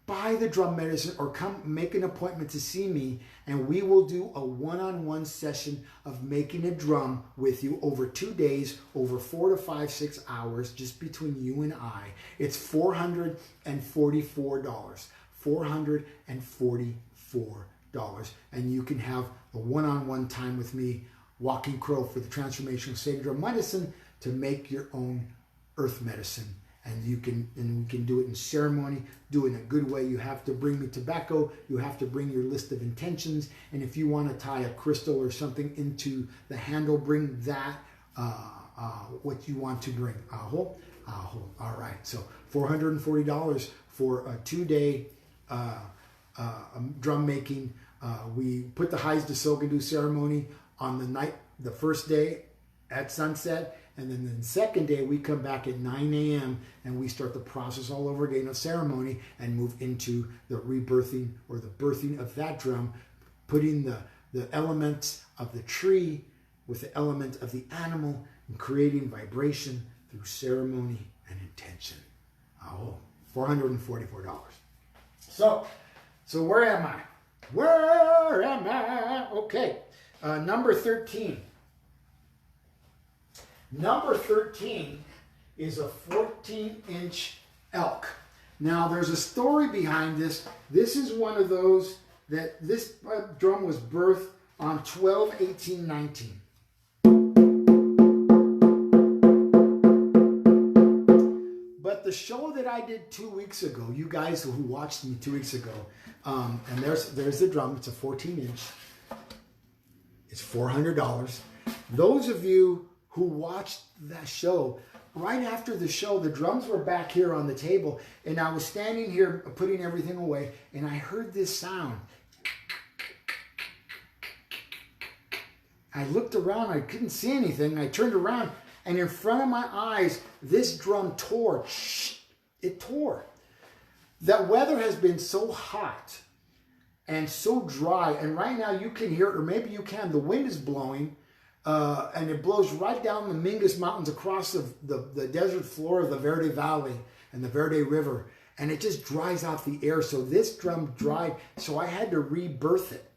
buy the drum medicine or come make an appointment to see me, and we will do a one-on-one session of making a drum with you over 2 days, over 4 to 5, 6 hours, just between you and I. It's $444. $444. And you can have a one-on-one time with me, Walking Crow, for the Transformational Sacred Drum Medicine, to make your own earth medicine. And we can do it in ceremony, do it in a good way. You have to bring me tobacco. You have to bring your list of intentions. And if you want to tie a crystal or something into the handle, bring that, what you want to bring. All right. So $440 for a 2-day drum making. We put the hides to soak and do ceremony on the first day at sunset. And then the second day, we come back at 9 a.m. and we start the process all over again of ceremony and move into the rebirthing or the birthing of that drum, putting the elements of the tree with the element of the animal and creating vibration through ceremony and intention. Oh, $444. So where am I? Where am I? Okay, number 13. Number 13 is a 14-inch elk. Now, there's a story behind this. This is one of those that this drum was birthed on 12/18/19. But the show that I did 2 weeks ago, you guys who watched me 2 weeks ago, and there's the drum. It's a 14-inch. It's $400. Those of you who watched that show, right after the show, the drums were back here on the table, and I was standing here putting everything away, and I heard this sound. I looked around, I couldn't see anything. I turned around, and in front of my eyes, this drum tore. It tore. That weather has been so hot and so dry, and right now you can hear it, or maybe you can. The wind is blowing. And it blows right down the Mingus Mountains across the desert floor of the Verde Valley and the Verde River. And it just dries out the air. So this drum dried. So I had to rebirth it.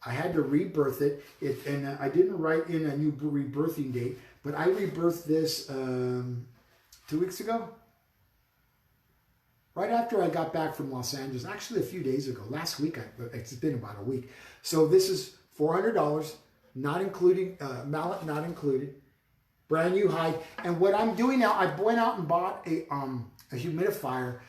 And I didn't write in a new rebirthing date. But I rebirthed this 2 weeks ago. Right after I got back from Los Angeles. Actually, a few days ago. Last week. It's been about a week. So this is $400. Not including, mallet not included, brand new hide. And what I'm doing now, I went out and bought a humidifier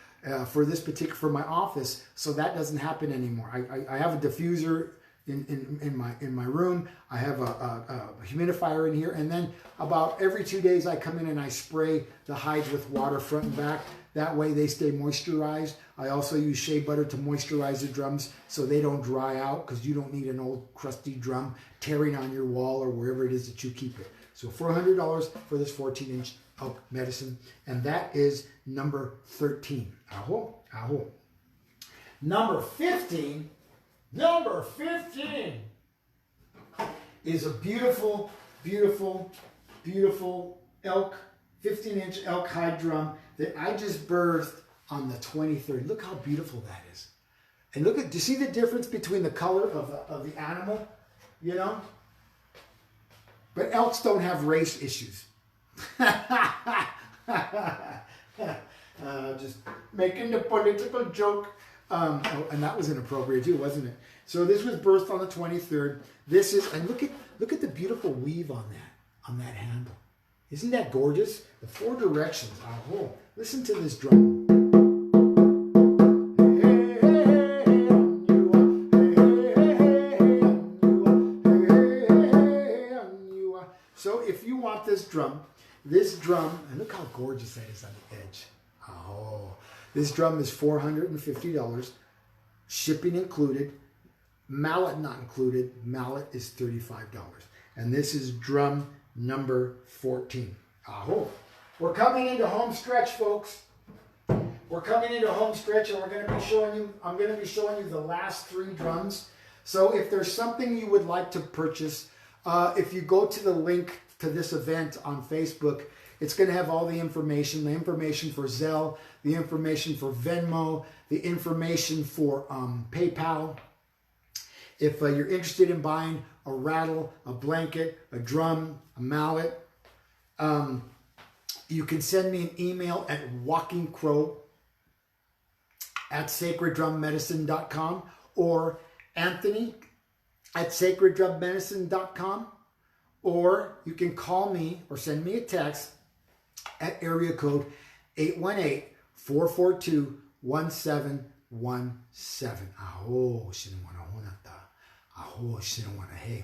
for my office, so that doesn't happen anymore. I have a diffuser in my room. I have a humidifier in here, and then about every 2 days I come in and I spray the hides with water front and back. That way they stay moisturized. I also use shea butter to moisturize the drums so they don't dry out, because you don't need an old crusty drum tearing on your wall or wherever it is that you keep it. So $400 for this 14-inch elk medicine. And that is number 13. Aho, aho. Number 15 is a beautiful, beautiful, beautiful elk, 15-inch elk hide drum that I just birthed on the 23rd. Look how beautiful that is. And do you see the difference between the color of the animal? You know? But elks don't have race issues. Just making the political joke. And that was inappropriate too, wasn't it? So this was birthed on the 23rd. This is, and look at the beautiful weave on that handle. Isn't that gorgeous? The 4 directions. Oh, listen to this drum. So if you want this drum, and look how gorgeous that is on the edge. Oh, this drum is $450, shipping included, mallet not included. Mallet is $35. And this is drum number 14. Aho. We're coming into home stretch, folks. We're coming into home stretch, and I'm going to be showing you the last 3 drums. So if there's something you would like to purchase, if you go to the link to this event on Facebook, it's going to have all the information for Zelle, the information for Venmo, the information for PayPal. If you're interested in buying a rattle, a blanket, a drum, a mallet, you can send me an email at walkingcrow@sacreddrummedicine.com or Anthony@sacreddrummedicine.com, or you can call me or send me a text at area code 818-442-1717. Aho, hey.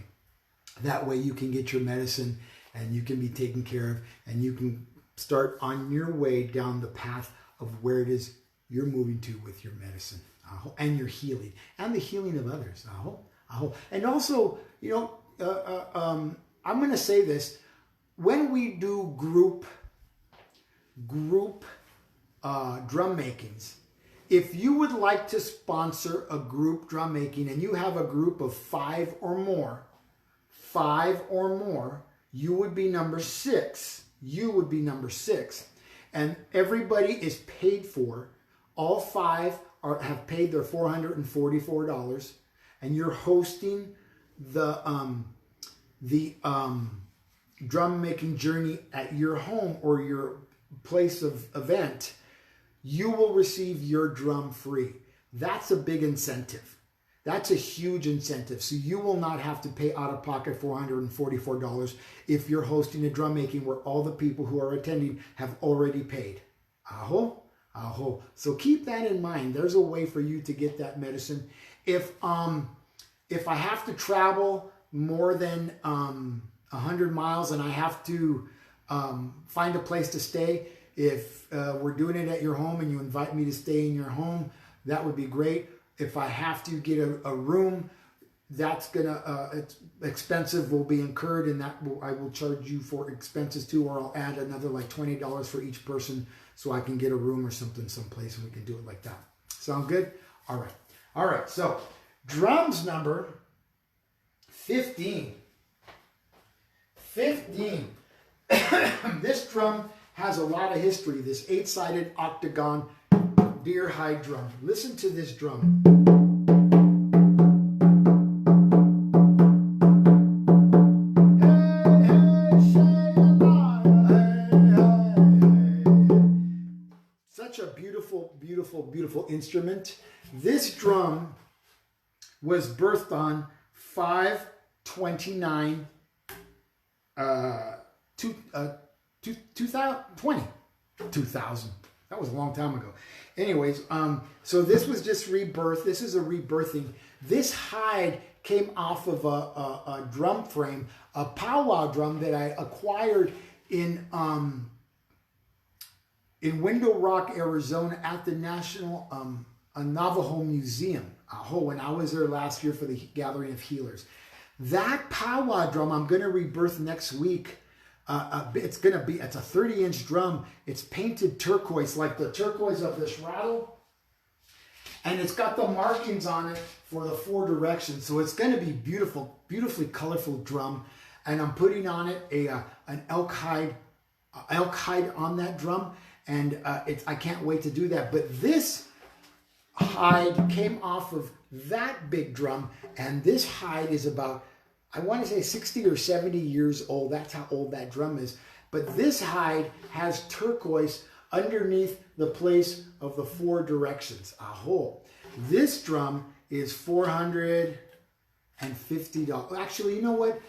That way you can get your medicine and you can be taken care of, and you can start on your way down the path of where it is you're moving to with your medicine. Aho. And your healing. And the healing of others. Aho. Aho. And also, you know, I'm going to say this. When we do group drum makings, if you would like to sponsor a group drum making and you have a group of 5 or more, you would be number 6. You would be number 6. And everybody is paid for. All 5 have paid their $444, and you're hosting the drum making journey at your home or your place of event. You will receive your drum free. That's a big incentive. That's a huge incentive. So you will not have to pay out of pocket $444 if you're hosting a drum making where all the people who are attending have already paid. Aho, aho. So keep that in mind. There's a way for you to get that medicine. If I have to travel more than 100 miles and I have to find a place to stay, if we're doing it at your home and you invite me to stay in your home, that would be great. If I have to get a room, that's it's expensive will be incurred, and I will charge you for expenses too, or I'll add another like $20 for each person so I can get a room or something someplace and we can do it like that. Sound good? All right. All right. So drums number 15. 15. This drum has a lot of history. This 8-sided octagon deer hide drum. Listen to this drum. Such a beautiful, beautiful, beautiful instrument. This drum was birthed on 5/29 2020. That was a long time ago. Anyways, so this was just rebirth. This is a rebirthing. This hide came off of a drum frame, a powwow drum that I acquired in Window Rock, Arizona, at the National Navajo Museum. When I was there last year for the Gathering of Healers. That powwow drum I'm going to rebirth next week. It's a 30-inch drum. It's painted turquoise, like the turquoise of this rattle. And it's got the markings on it for the 4 directions. So it's going to be beautiful, beautifully colorful drum. And I'm putting on it an elk hide on that drum. And I can't wait to do that. But this hide came off of that big drum. And this hide is about, I want to say 60 or 70 years old. That's how old that drum is. But this hide has turquoise underneath the place of the 4 directions. This drum is $450. Actually, you know what?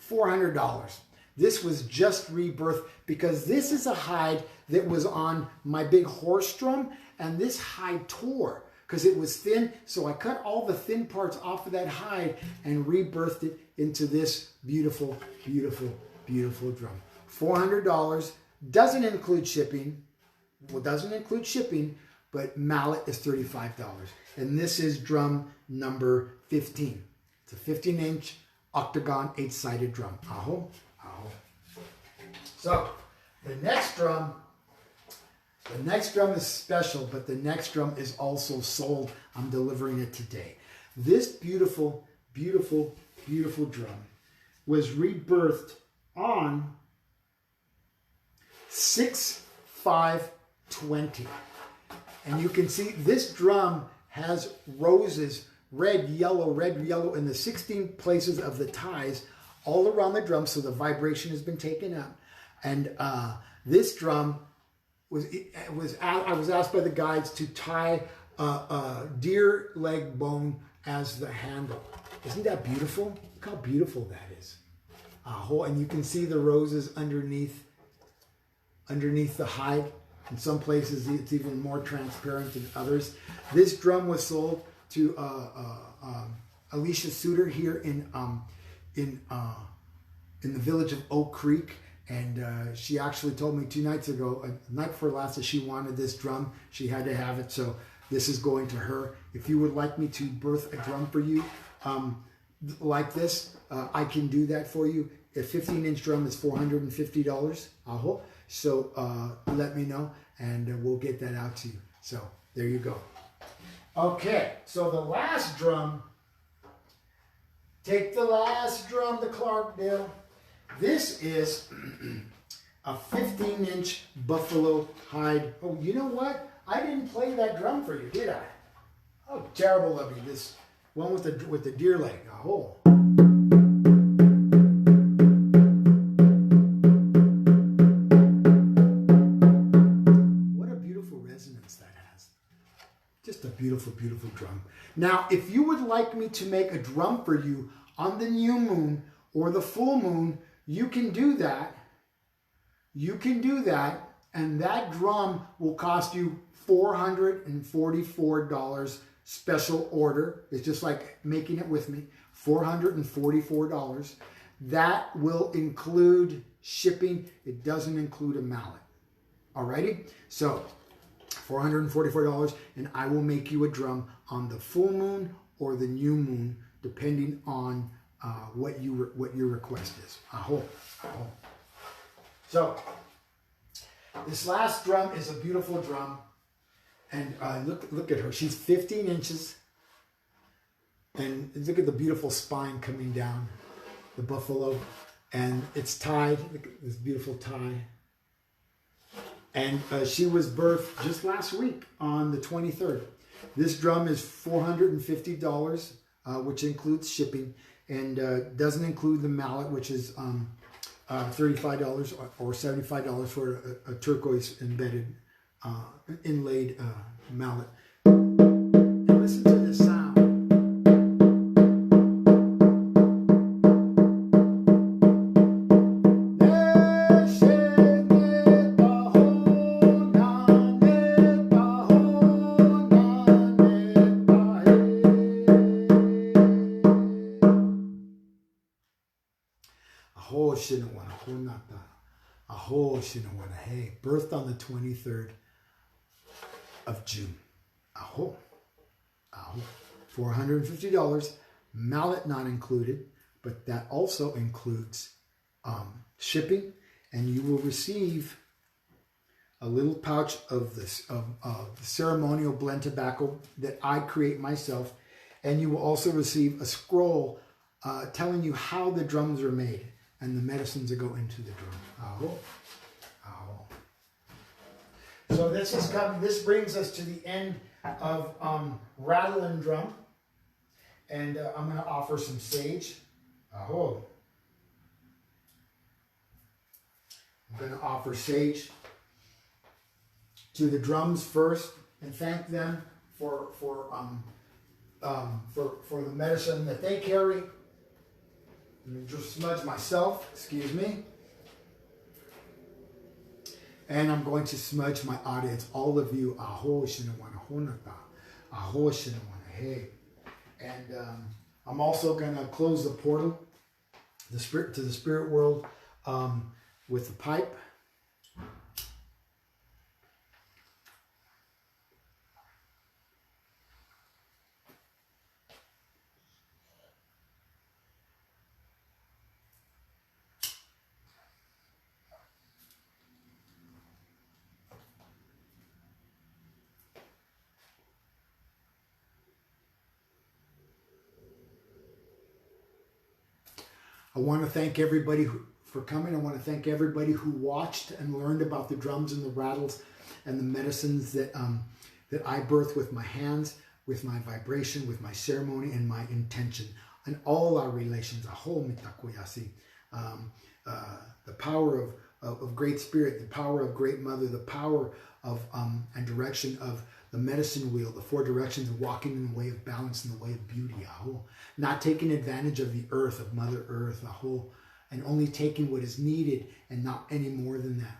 $400. This was just rebirth because this is a hide that was on my big horse drum, and this hide tore because it was thin. So I cut all the thin parts off of that hide and rebirthed it into this beautiful, beautiful, beautiful drum. $400. Doesn't include shipping. Well, doesn't include shipping, but mallet is $35. And this is drum number 15. It's a 15-inch octagon 8-sided drum. Aho, aho. So the next drum is special, but the next drum is also sold. I'm delivering it today. This beautiful, beautiful, beautiful drum was rebirthed on 6/5/20. And you can see this drum has roses, red, yellow, in the 16 places of the ties all around the drum, so the vibration has been taken up. And this drum I was asked by the guides to tie a deer leg bone as the handle. Isn't that beautiful? Look how beautiful that is. And you can see the roses underneath the hide. In some places, it's even more transparent than others. This drum was sold to Alicia Suter here in the village of Oak Creek. And she actually told me 2 nights ago, night before last, that she wanted this drum. She had to have it. So This is going to her. If you would like me to birth a drum for you like this, I can do that for you. A 15-inch drum is $450. Aho. So let me know, and we'll get that out to you. So there you go. Okay, so the last drum. Take the last drum, the Clarkdale. This is a 15-inch buffalo hide. Oh, you know what? I didn't play that drum for you, did I? Oh, terrible of me. This one with the deer leg. Oh. What a beautiful resonance that has. Just a beautiful, beautiful drum. Now, if you would like me to make a drum for you on the new moon or the full moon, you can do that. You can do that, and that drum will cost you $444 special order. It's just like making it with me, $444. That will include shipping. It doesn't include a mallet. Alrighty? So, $444, and I will make you a drum on the full moon or the new moon, depending on what your request is. Aho, aho. So this last drum is a beautiful drum, and look at her. She's 15 inches, and look at the beautiful spine coming down, the buffalo, and it's tied. Look at this beautiful tie. And she was birthed just last week on the 23rd. This drum is $450, which includes shipping, and doesn't include the mallet, which is $35 or $75 for a turquoise embedded, inlaid mallet. And listen to this sound. Hey, birthed on the 23rd of June. Aho. Aho. $450, mallet not included, but that also includes shipping, and you will receive a little pouch of this of ceremonial blend tobacco that I create myself, and you will also receive a scroll telling you how the drums are made and the medicines that go into the drum. Aho. Aho. So this is coming. This brings us to the end of rattle and drum, and I'm going to offer some sage. Aho. I'm going to offer sage to the drums first and thank them for the medicine that they carry. And just smudge myself, excuse me. And I'm going to smudge my audience, all of you. Aho shinawana honata. Aho shinawana hey. And I'm also going to close the portal to the spirit world with the pipe. I want to thank everybody for coming. I want to thank everybody who watched and learned about the drums and the rattles and the medicines that I birth with my hands, with my vibration, with my ceremony, and my intention, and all our relations. Aho mitakoyasi. The power of Great Spirit, the power of Great Mother, the power of and direction of the medicine wheel, the four directions of walking in the way of balance, in the way of beauty. Aho. Not taking advantage of the earth, of Mother Earth. Aho. And only taking what is needed and not any more than that.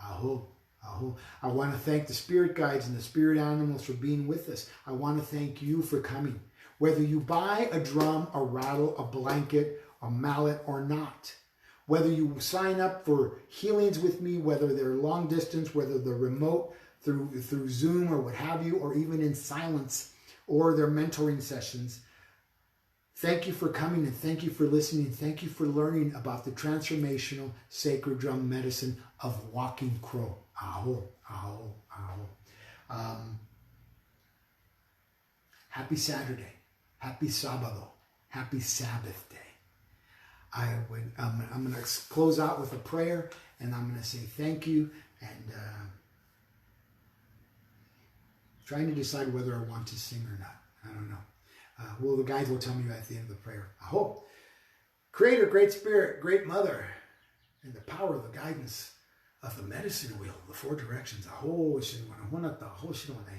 Aho. Aho. I want to thank the spirit guides and the spirit animals for being with us. I want to thank you for coming. Whether you buy a drum, a rattle, a blanket, a mallet or not. Whether you sign up for healings with me, whether they're long distance, whether they're remote, through Zoom or what have you, or even in silence, or their mentoring sessions. Thank you for coming, and thank you for listening. Thank you for learning about the transformational sacred drum medicine of Walking Crow. Aho, aho, aho. Happy Saturday. Happy Sabado. Happy Sabbath day. I'm going to close out with a prayer, and I'm going to say thank you, and trying to decide whether I want to sing or not. I don't know. Well, the guys will tell me at the end of the prayer. I hope. Creator, Great Spirit, Great Mother, and the power of the guidance of the medicine wheel, the four directions.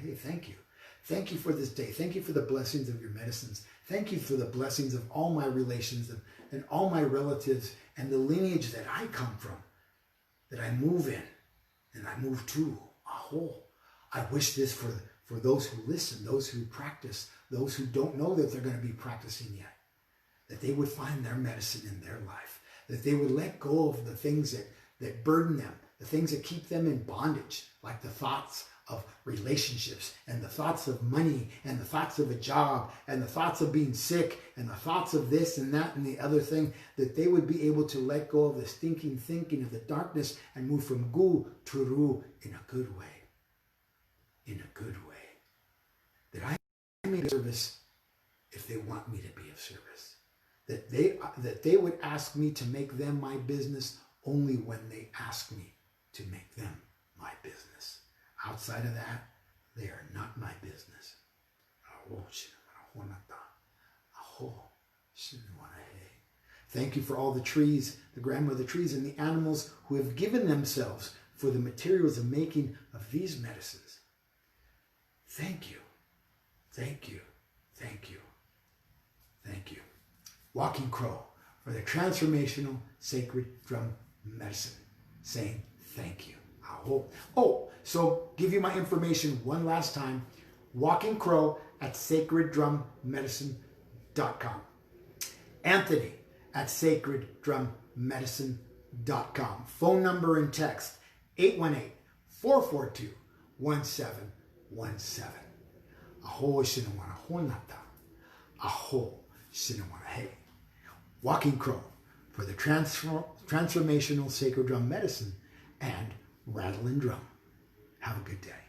Hey, thank you. Thank you for this day. Thank you for the blessings of your medicines. Thank you for the blessings of all my relations and all my relatives and the lineage that I come from, that I move in and I move to. I wish this for those who listen, those who practice, those who don't know that they're going to be practicing yet, that they would find their medicine in their life, that they would let go of the things that burden them, the things that keep them in bondage, like the thoughts of relationships and the thoughts of money and the thoughts of a job and the thoughts of being sick and the thoughts of this and that and the other thing, that they would be able to let go of the stinking thinking of the darkness and move from gu to ru in a good way. In a good way. That I may be of service if they want me to be of service. That they would ask me to make them my business only when they ask me to make them my business. Outside of that, they are not my business. Thank you for all the trees, the grandmother trees, and the animals who have given themselves for the materials of making of these medicines. Thank you. Thank you. Thank you. Thank you. Walking Crow for the transformational sacred drum medicine, saying thank you. So give you my information one last time. Walking Crow at sacreddrummedicine.com. Anthony at sacreddrummedicine.com. Phone number and text 818-442-1717. Aho shinawana honata. Aho shinawana hey. Walking Crow for the transformational sacred drum medicine and rattle and drum. Have a good day.